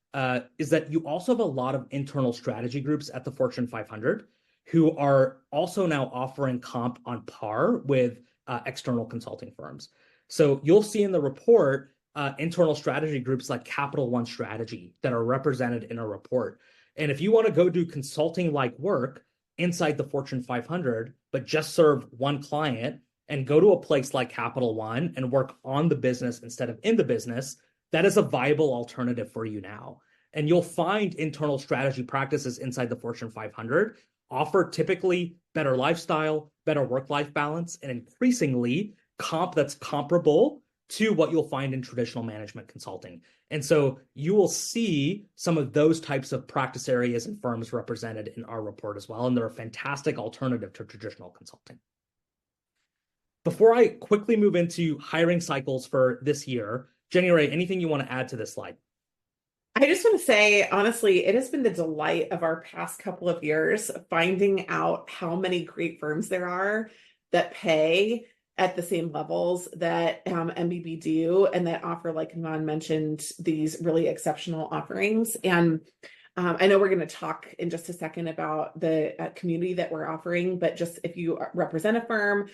is that you also have a lot of internal strategy groups at the Fortune 500 who are also now offering comp on par with external consulting firms. So you'll see in the report internal strategy groups like Capital One Strategy that are represented in a report. And if you want to go do consulting-like work inside the Fortune 500, but just serve one client and go to a place like Capital One and work on the business instead of in the business, that is a viable alternative for you now. And you'll find internal strategy practices inside the Fortune 500 offer typically better lifestyle, better work-life balance, and increasingly comp that's comparable to what you'll find in traditional management consulting. And so you will see some of those types of practice areas and firms represented in our report as well. And they're a fantastic alternative to traditional consulting. Before I quickly move into hiring cycles for this year, Jenny Ray, anything you want to add to this slide? I just want to say, honestly, it has been the delight of our past couple of years finding out how many great firms there are that pay at the same levels that MBB do and that offer, like Iman mentioned, these really exceptional offerings. And I know we're going to talk in just a second about the community that we're offering, but just if you represent a firm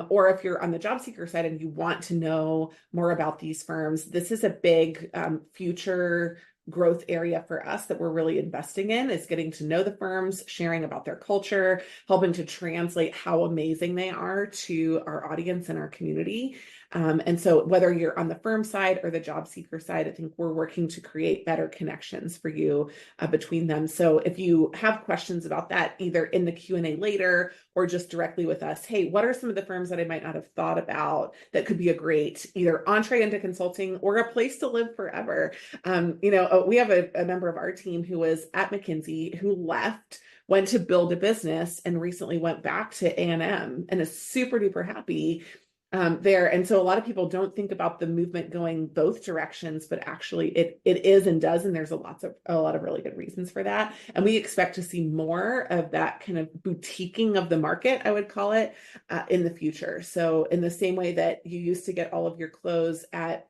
or if you're on the job seeker side and you want to know more about these firms, this is a big future growth area for us that we're really investing in, is getting to know the firms, sharing about their culture, helping to translate how amazing they are to our audience and our community. And so whether you're on the firm side or the job seeker side, I think we're working to create better connections for you between them. So if you have questions about that, either in the Q&A later or just directly with us, hey, what are some of the firms that I might not have thought about that could be a great either entree into consulting or a place to live forever? We have a member of our team who was at McKinsey who left, went to build a business, and recently went back to A&M and is super duper happy there. And so a lot of people don't think about the movement going both directions, but actually it is and does. And there's a lot of really good reasons for that. And we expect to see more of that kind of boutiquing of the market, I would call it, in the future. So in the same way that you used to get all of your clothes at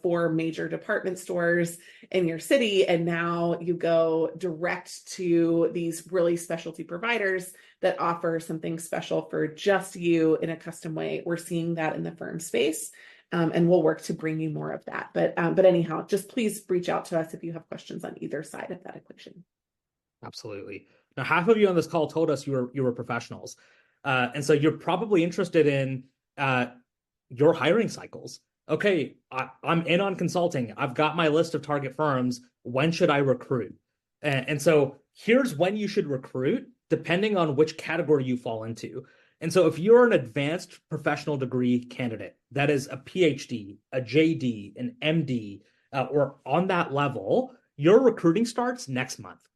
4 major department stores in your city, and now you go direct to these really specialty providers that offer something special for just you in a custom way. We're seeing that in the firm space, and we'll work to bring you more of that. But anyhow, just please reach out to us if you have questions on either side of that equation. Absolutely. Now, half of you on this call told us you were professionals, and so you're probably interested in your hiring cycles. Okay, I'm in on consulting. I've got my list of target firms. When should I recruit? And so here's when you should recruit, depending on which category you fall into. And so if you're an advanced professional degree candidate, that is a PhD, a JD, an MD, or on that level, your recruiting starts next month.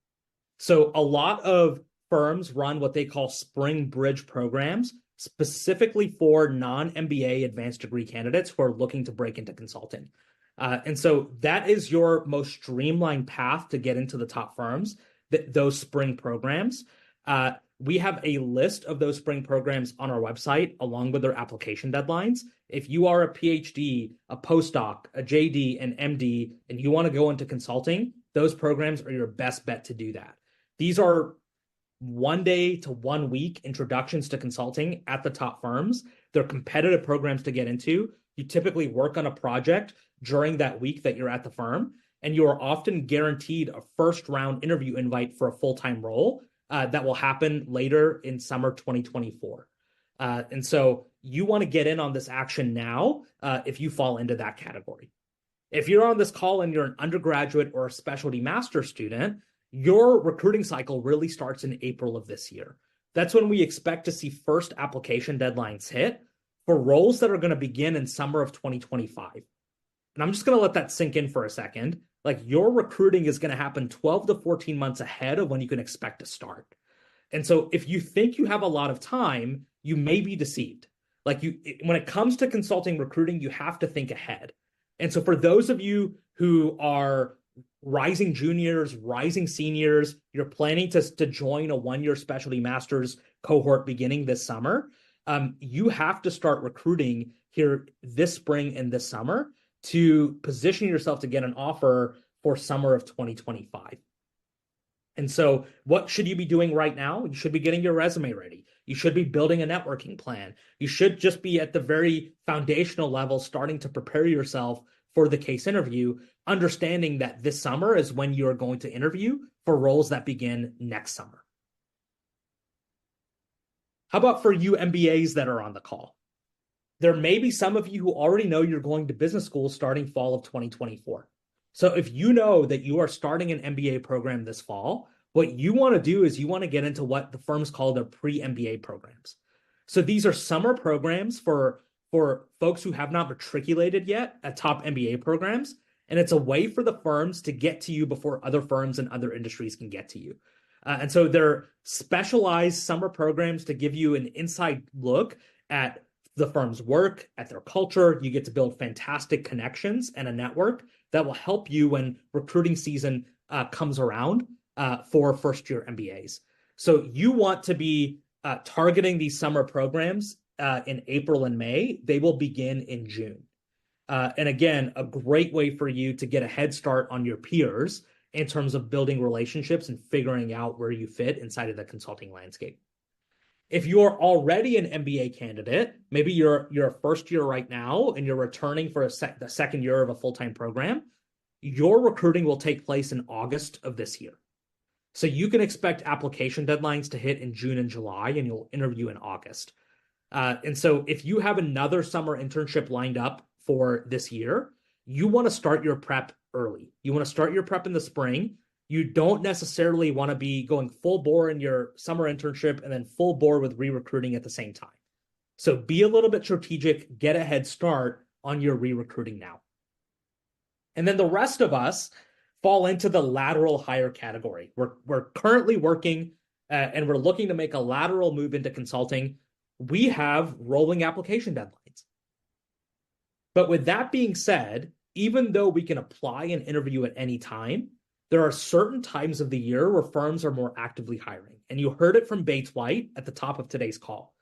So a lot of firms run what they call spring bridge programs, specifically for non-MBA advanced degree candidates who are looking to break into consulting. And so that is your most streamlined path to get into the top firms, those spring programs. We have a list of those spring programs on our website along with their application deadlines. If you are a PhD, a postdoc, a JD, an MD, and you want to go into consulting, those programs are your best bet to do that. These are 1 day to 1 week introductions to consulting at the top firms. They're competitive programs to get into. You typically work on a project during that week that you're at the firm, and you are often guaranteed a first round interview invite for a full-time role that will happen later in summer 2024. And so you want to get in on this action now if you fall into that category. If you're on this call and you're an undergraduate or a specialty master student, your recruiting cycle really starts in April of this year. That's when we expect to see first application deadlines hit for roles that are going to begin in summer of 2025. And I'm just going to let that sink in for a second. Like, your recruiting is going to happen 12 to 14 months ahead of when you can expect to start. And so if you think you have a lot of time, you may be deceived. Like, when it comes to consulting recruiting, you have to think ahead. And so for those of you who are rising juniors, rising seniors, you're planning to join a one-year specialty master's cohort beginning this summer, you have to start recruiting here this spring and this summer to position yourself to get an offer for summer of 2025. And so what should you be doing right now? You should be getting your resume ready. You should be building a networking plan. You should just be at the very foundational level, starting to prepare yourself for the case interview, understanding that this summer is when you're going to interview for roles that begin next summer. How about for you MBAs that are on the call? There may be some of you who already know you're going to business school starting fall of 2024. So if you know that you are starting an MBA program this fall, what you want to do is you want to get into what the firms call their pre-MBA programs. So these are summer programs for folks who have not matriculated yet at top MBA programs. And it's a way for the firms to get to you before other firms and other industries can get to you. And so they're specialized summer programs to give you an inside look at the firm's work, at their culture. You get to build fantastic connections and a network that will help you when recruiting season comes around for first-year MBAs. So you want to be targeting these summer programs in April and May. They will begin in June. And again, a great way for you to get a head start on your peers in terms of building relationships and figuring out where you fit inside of the consulting landscape. If you're already an MBA candidate, maybe you're a first year right now and you're returning for the second year of a full-time program, your recruiting will take place in August of this year. So you can expect application deadlines to hit in June and July, and you'll interview in August. And so if you have another summer internship lined up for this year, you want to start your prep early. You want to start your prep in the spring. You don't necessarily want to be going full bore in your summer internship and then full bore with re-recruiting at the same time. So be a little bit strategic, get a head start on your re-recruiting now. And then the rest of us fall into the lateral hire category. We're currently working and we're looking to make a lateral move into consulting. We have rolling application deadlines. But with that being said, even though we can apply and interview at any time, there are certain times of the year where firms are more actively hiring. And you heard it from Bates White at the top of today's call.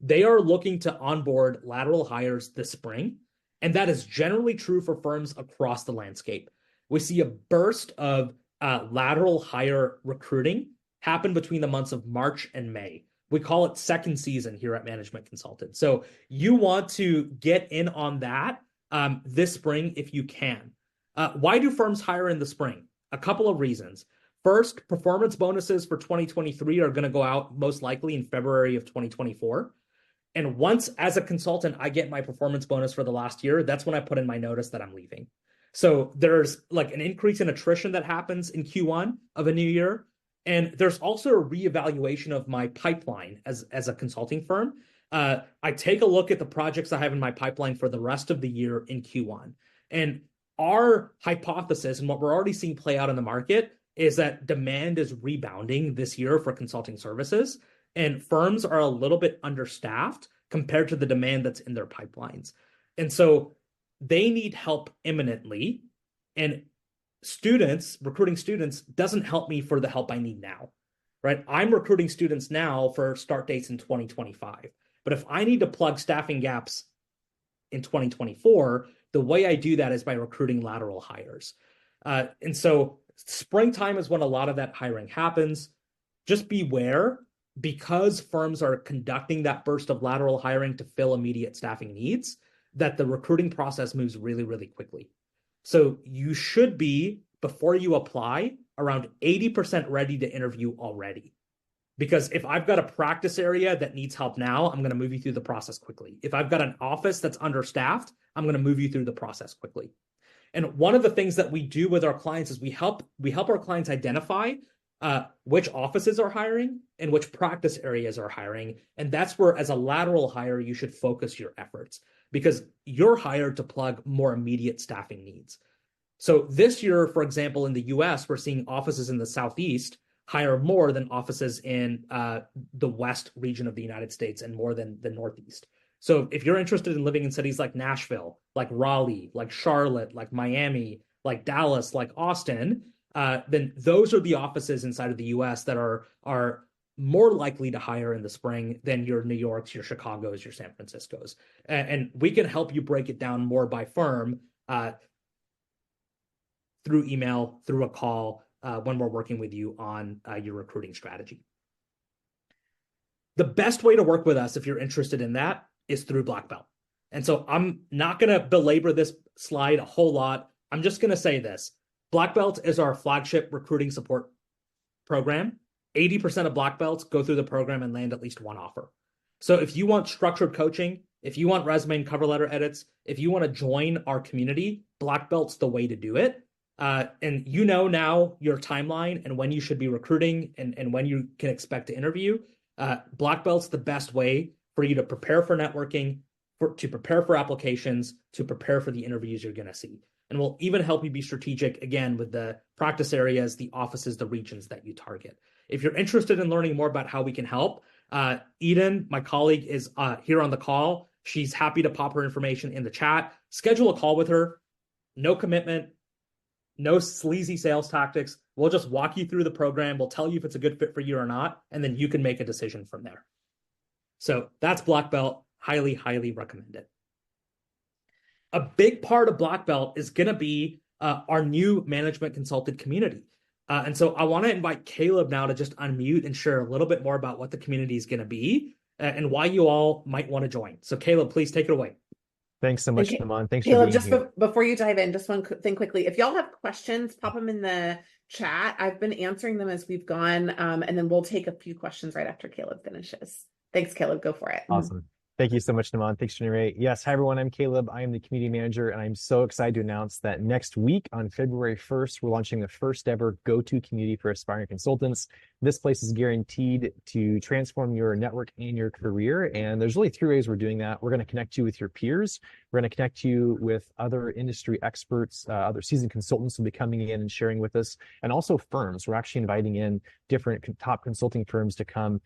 They are looking to onboard lateral hires this spring. And that is generally true for firms across the landscape. We see a burst of lateral hire recruiting happen between the months of March and May. We call it second season here at Management Consultant. So you want to get in on that this spring if you can. Why do firms hire in the spring? A couple of reasons. First, performance bonuses for 2023 are going to go out most likely in February of 2024. And once, as a consultant, I get my performance bonus for the last year, that's when I put in my notice that I'm leaving. So there's like an increase in attrition that happens in Q1 of a new year. And there's also a reevaluation of my pipeline as a consulting firm. I take a look at the projects I have in my pipeline for the rest of the year in Q1. And our hypothesis and what we're already seeing play out in the market is that demand is rebounding this year for consulting services, and firms are a little bit understaffed compared to the demand that's in their pipelines. And so they need help imminently, and recruiting students doesn't help me for the help I need now, right? I'm recruiting students now for start dates in 2025. But if I need to plug staffing gaps in 2024, the way I do that is by recruiting lateral hires. And so springtime is when a lot of that hiring happens. Just beware, because firms are conducting that burst of lateral hiring to fill immediate staffing needs, that the recruiting process moves really, really quickly. So you should be, before you apply, around 80% ready to interview already. Because if I've got a practice area that needs help now, I'm going to move you through the process quickly. If I've got an office that's understaffed, I'm going to move you through the process quickly. And one of the things that we do with our clients is we help our clients identify which offices are hiring and which practice areas are hiring. And that's where, as a lateral hire, you should focus your efforts, because you're hired to plug more immediate staffing needs. So this year, for example, in the US, we're seeing offices in the Southeast hire more than offices in the West region of the United States, and more than the Northeast. So if you're interested in living in cities like Nashville, like Raleigh, like Charlotte, like Miami, like Dallas, like Austin, then those are the offices inside of the US that are more likely to hire in the spring than your New Yorks, your Chicagos, your San Franciscos. And we can help you break it down more by firm through email, through a call, when we're working with you on your recruiting strategy. The best way to work with us, if you're interested in that, is through Black Belt. And so I'm not going to belabor this slide a whole lot. I'm just going to say this. Black Belt is our flagship recruiting support program. 80% of Black Belts go through the program and land at least one offer. So if you want structured coaching, if you want resume and cover letter edits, if you want to join our community, Black Belt's the way to do it. And you know now your timeline and when you should be recruiting and when you can expect to interview. Black Belt's the best way for you to prepare for networking, to prepare for applications, to prepare for the interviews you're going to see. And we'll even help you be strategic, again, with the practice areas, the offices, the regions that you target. If you're interested in learning more about how we can help, Eden, my colleague, is here on the call. She's happy to pop her information in the chat. Schedule a call with her. No commitment, no sleazy sales tactics. We'll just walk you through the program. We'll tell you if it's a good fit for you or not, and then you can make a decision from there. So that's Black Belt. Highly, highly recommend it. A big part of Black Belt is going to be our new management consultant community. And so I want to invite Caleb now to just unmute and share a little bit more about what the community is going to be and why you all might want to join. So Caleb, please take it away. Thanks so much, Naman. Thanks Caleb, for being here. Before you dive in, just one thing quickly. If y'all have questions, pop them in the chat. I've been answering them as we've gone, and then we'll take a few questions right after Caleb finishes. Thanks, Caleb. Go for it. Awesome. Thank you so much, Naman. Thanks, Jenny. Yes, hi, everyone. I'm Caleb. I am the community manager, and I'm so excited to announce that next week on February 1st, we're launching the first ever go-to community for aspiring consultants. This place is guaranteed to transform your network and your career, and there's really three ways we're doing that. We're going to connect you with your peers. We're going to connect you with other industry experts, other seasoned consultants who will be coming in and sharing with us, and also firms. We're actually inviting in different top consulting firms to come,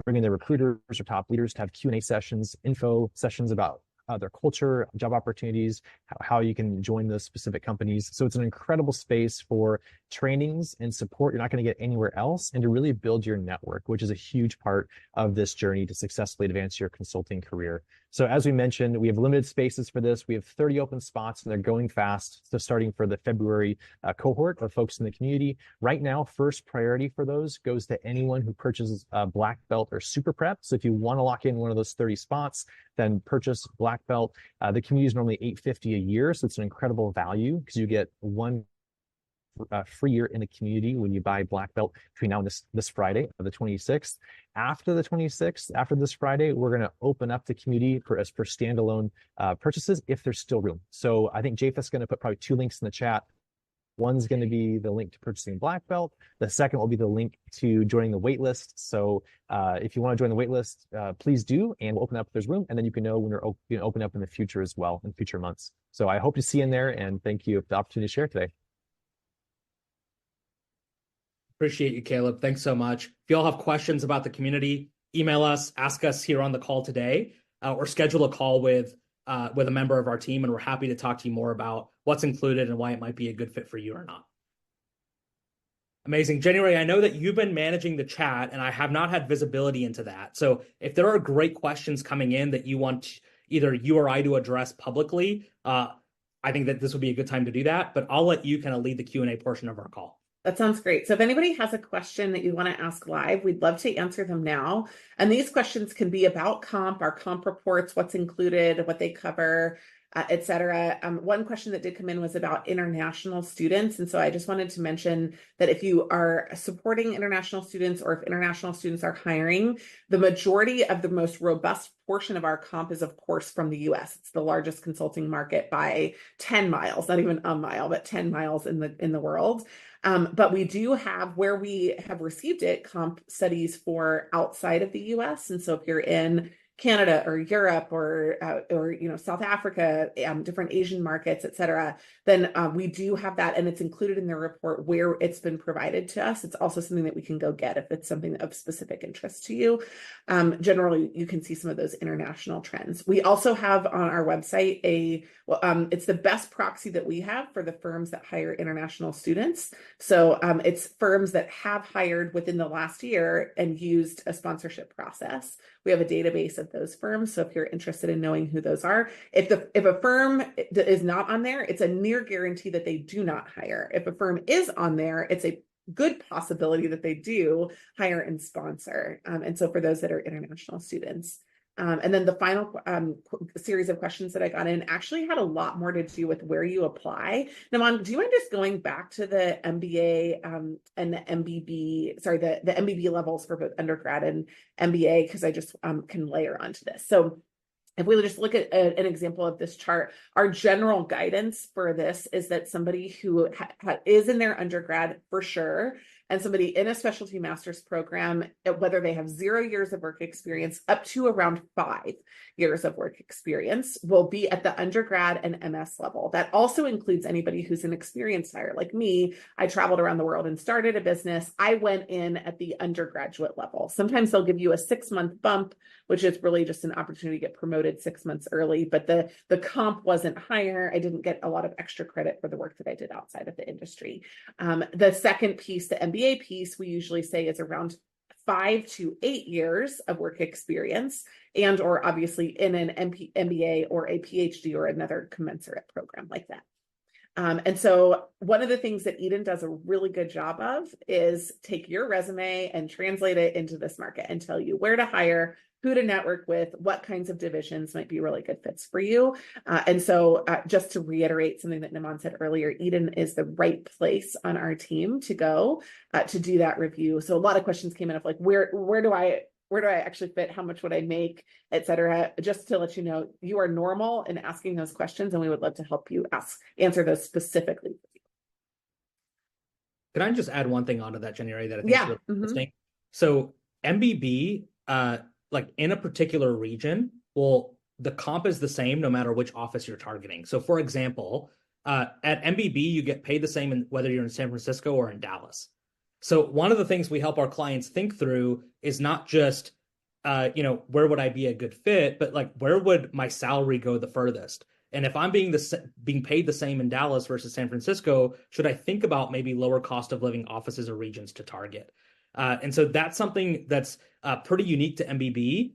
bringing their recruiters or top leaders to have Q&A sessions, info sessions about their culture, job opportunities, how you can join those specific companies. So it's an incredible space for trainings and support you're not going to get anywhere else, and to really build your network, which is a huge part of this journey to successfully advance your consulting career. So as we mentioned, we have limited spaces for this. We have 30 open spots, and they're going fast. So starting for the February cohort of folks in the community, right now, first priority for those goes to anyone who purchases Black Belt or Super Prep. So if you want to lock in one of those 30 spots, then purchase Black Belt. The community is normally $850 a year, so it's an incredible value because you get one free year in the community when you buy Black Belt between now and this Friday, the 26th. After the 26th, after this Friday, we're going to open up the community for standalone purchases if there's still room. So I think Japheth's going to put probably two links in the chat. One's going to be the link to purchasing Black Belt. The second will be the link to joining the waitlist. So if you want to join the waitlist, please do, and we'll open up if there's room, and then you can know when we're going to open up in the future as well, in future months. So I hope to see you in there, and thank you for the opportunity to share today. Appreciate you, Caleb. Thanks so much. If you all have questions about the community, email us, ask us here on the call today, or schedule a call with a member of our team, and we're happy to talk to you more about what's included and why it might be a good fit for you or not. Amazing. January, I know that you've been managing the chat, and I have not had visibility into that. So if there are great questions coming in that you want either you or I to address publicly, I think that this would be a good time to do that, but I'll let you kind of lead the Q&A portion of our call. That sounds great. So if anybody has a question that you want to ask live, we'd love to answer them now. And these questions can be about comp, our comp reports, what's included, what they cover, et cetera. One question that did come in was about international students. And so I just wanted to mention that if you are supporting international students or if international students are hiring, the majority of the most robust portion of our comp is, of course, from the US. It's the largest consulting market by 10 miles, not even a mile, but 10 miles in the world. But we do have, where we have received it, comp studies for outside of the US. And so if you're in Canada or Europe or South Africa, different Asian markets, et cetera, then we do have that, and it's included in the report where it's been provided to us. It's also something that we can go get if it's something of specific interest to you. Generally, you can see some of those international trends. We also have on our website it's the best proxy that we have for the firms that hire international students. So it's firms that have hired within the last year and used a sponsorship process. We have a database of those firms. So if you're interested in knowing who those are, if a firm is not on there, it's a near guarantee that they do not hire. If a firm is on there, it's a good possibility that they do hire and sponsor. And so for those that are international students. And then the final series of questions that I got in actually had a lot more to do with where you apply. Naman, do you mind just going back to the MBA and the MBB, sorry, the MBB levels for both undergrad and MBA, because I just can layer onto this. So if we just look at an example of this chart, our general guidance for this is that somebody who is in their undergrad for sure, and somebody in a specialty master's program, whether they have 0 years of work experience up to around 5 years of work experience, will be at the undergrad and MS level. That also includes anybody who's an experienced hire. Like me, I traveled around the world and started a business. I went in at the undergraduate level. Sometimes they'll give you a 6-month bump, which is really just an opportunity to get promoted 6 months early, but the comp wasn't higher. I didn't get a lot of extra credit for the work that I did outside of the industry. The second piece, the MBA piece, we usually say is around 5 to 8 years of work experience, and or obviously in an MBA or a PhD or another commensurate program like that. And so one of the things that Eden does a really good job of is take your resume and translate it into this market and tell you where to hire, who to network with, what kinds of divisions might be really good fits for you. And so just to reiterate something that Naman said earlier, Eden is the right place on our team to go to do that review. So a lot of questions came in of like, where do I actually fit? How much would I make, et cetera? Just to let you know, you are normal in asking those questions, and we would love to help you answer those specifically. Can I just add one thing onto that, January, that I think is really interesting? So MBB, like in a particular region, well, the comp is the same no matter which office you're targeting. So for example, at MBB, you get paid the same whether you're in San Francisco or in Dallas. So one of the things we help our clients think through is not just, where would I be a good fit, but like, where would my salary go the furthest? And if I'm being paid the same in Dallas versus San Francisco, should I think about maybe lower cost of living offices or regions to target? And so that's something that's pretty unique to MBB.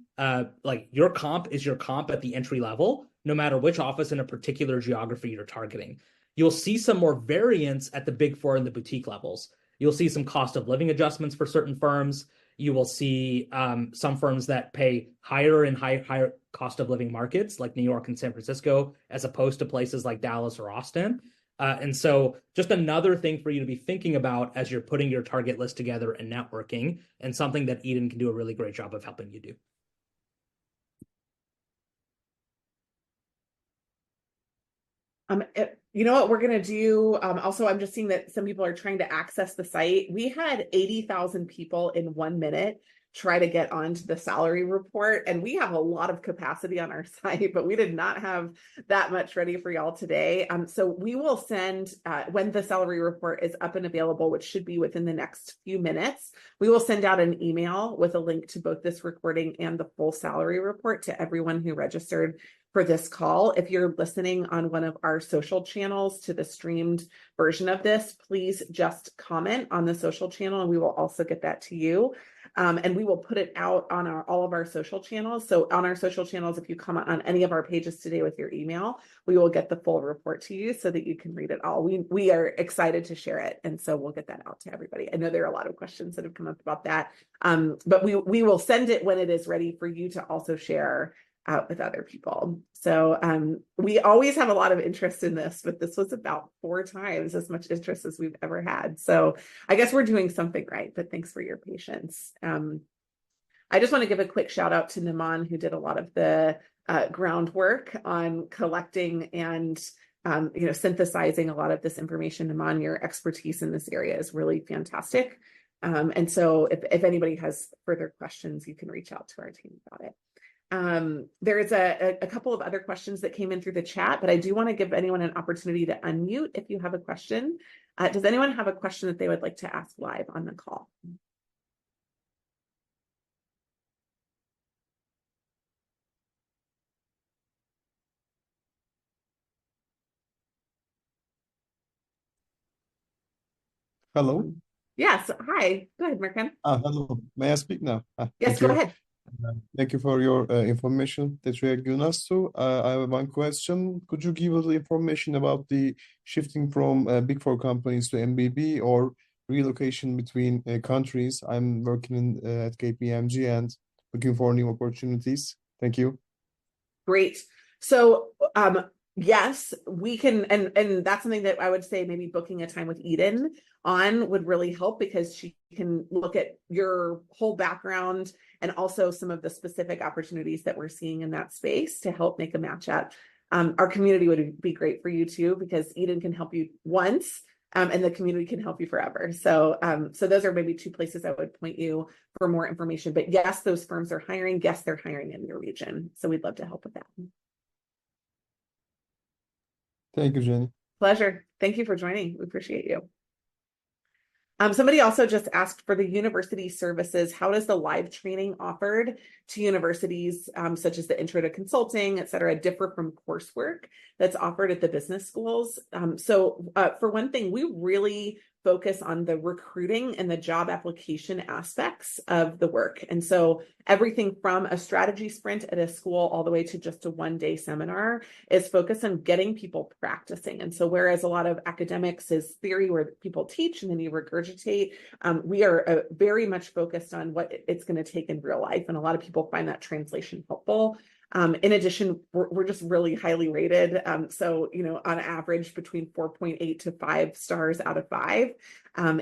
Like your comp is your comp at the entry level, no matter which office in a particular geography you're targeting. You'll see some more variance at the big four and the boutique levels. You'll see some cost of living adjustments for certain firms. You will see some firms that pay higher in higher cost of living markets like New York and San Francisco, as opposed to places like Dallas or Austin. And so just another thing for you to be thinking about as you're putting your target list together and networking, and something that Eden can do a really great job of helping you do. You know what we're going to do? Also, I'm just seeing that some people are trying to access the site. We had 80,000 people in 1 minute try to get onto the salary report, and we have a lot of capacity on our site, but we did not have that much ready for y'all today. So we will send, when the salary report is up and available, which should be within the next few minutes, we will send out an email with a link to both this recording and the full salary report to everyone who registered for this call. If you're listening on one of our social channels to the streamed version of this, please just comment on the social channel and we will also get that to you. And we will put it out on all of our social channels. So on our social channels, if you comment on any of our pages today with your email, we will get the full report to you so that you can read it all. We are excited to share it. And so we'll get that out to everybody. I know there are a lot of questions that have come up about that, but we will send it when it is ready for you to also share out with other people. So we always have a lot of interest in this, but this was about 4 times as much interest as we've ever had. So I guess we're doing something right, but thanks for your patience. I just want to give a quick shout out to Naman, who did a lot of the groundwork on collecting and synthesizing a lot of this information. Naman, your expertise in this area is really fantastic. And so if anybody has further questions, you can reach out to our team about it. There's a couple of other questions that came in through the chat, but I do want to give anyone an opportunity to unmute if you have a question. Does anyone have a question that they would like to ask live on the call? Hello. Yes. Hi. Go ahead, Merkan. Hello. May I speak now? Yes, Thank go you. ahead. Thank you for your information that you have given us. So I have one question. Could you give us information about the shifting from Big Four companies to MBB or relocation between countries? I'm working at KPMG and looking for new opportunities. Thank you. Great. So yes, we can, and that's something that I would say maybe booking a time with Eden on would really help, because she can look at your whole background and also some of the specific opportunities that we're seeing in that space to help make a match up. Our community would be great for you too, because Eden can help you once, and the community can help you forever. So, so those are maybe 2 places I would point you for more information. But yes, those firms are hiring. Yes, they're hiring in your region. So we'd love to help with that. Thank you, Jenny. Pleasure. Thank you for joining. We appreciate you. Somebody also just asked for the university services. How does the live training offered to universities, such as the Intro to Consulting, et cetera, differ from coursework that's offered at the business schools? So for one thing, we really focus on the recruiting and the job application aspects of the work. And so everything from a strategy sprint at a school all the way to just a 1-day seminar is focused on getting people practicing. And so whereas a lot of academics is theory where people teach and then you regurgitate, we are very much focused on what it's going to take in real life. And a lot of people find that translation helpful. In addition, we're just really highly rated. So, on average between 4.8 to 5 stars out of 5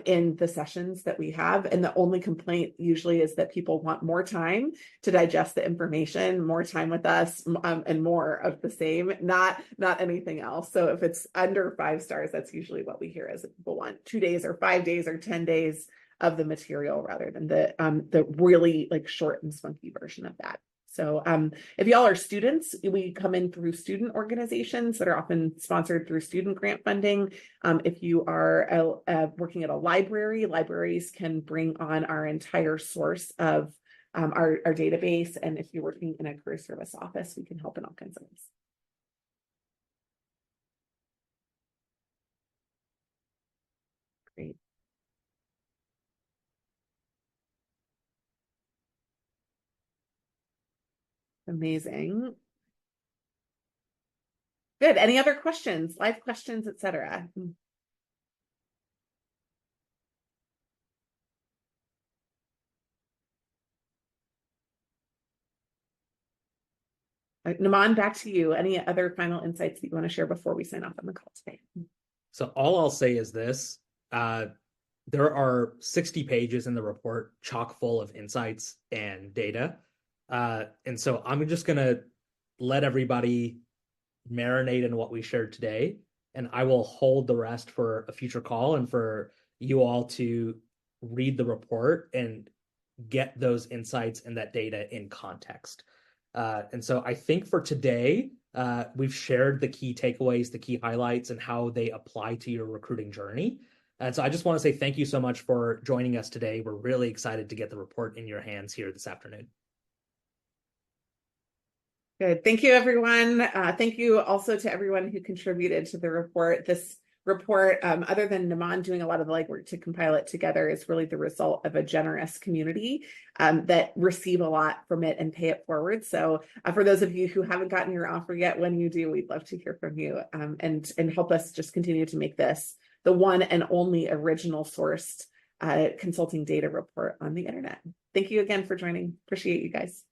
in the sessions that we have. And the only complaint usually is that people want more time to digest the information, more time with us, and more of the same, not anything else. So if it's under 5 stars, that's usually what we hear is that people want 2 days or 5 days or 10 days of the material rather than the really short and spunky version of that. So if y'all are students, we come in through student organizations that are often sponsored through student grant funding. If you are working at a library, libraries can bring on our entire source of our database. And if you're working in a career service office, we can help in all kinds of ways. Great. Amazing. Good. Any other questions, live questions, etc.? Naman, back to you. Any other final insights that you want to share before we sign off on the call today? So all I'll say is this. There are 60 pages in the report, chock full of insights and data. And so I'm just going to let everybody marinate in what we shared today, and I will hold the rest for a future call and for you all to read the report and get those insights and that data in context. And so I think for today, we've shared the key takeaways, the key highlights, and how they apply to your recruiting journey. And so I just want to say thank you so much for joining us today. We're really excited to get the report in your hands here this afternoon. Good. Thank you, everyone. Thank you also to everyone who contributed to the report. This report, other than Naman doing a lot of the legwork to compile it together, is really the result of a generous community that receive a lot from it and pay it forward. So for those of you who haven't gotten your offer yet, when you do, we'd love to hear from you and help us just continue to make this the one and only original sourced consulting data report on the internet. Thank you again for joining. Appreciate you guys.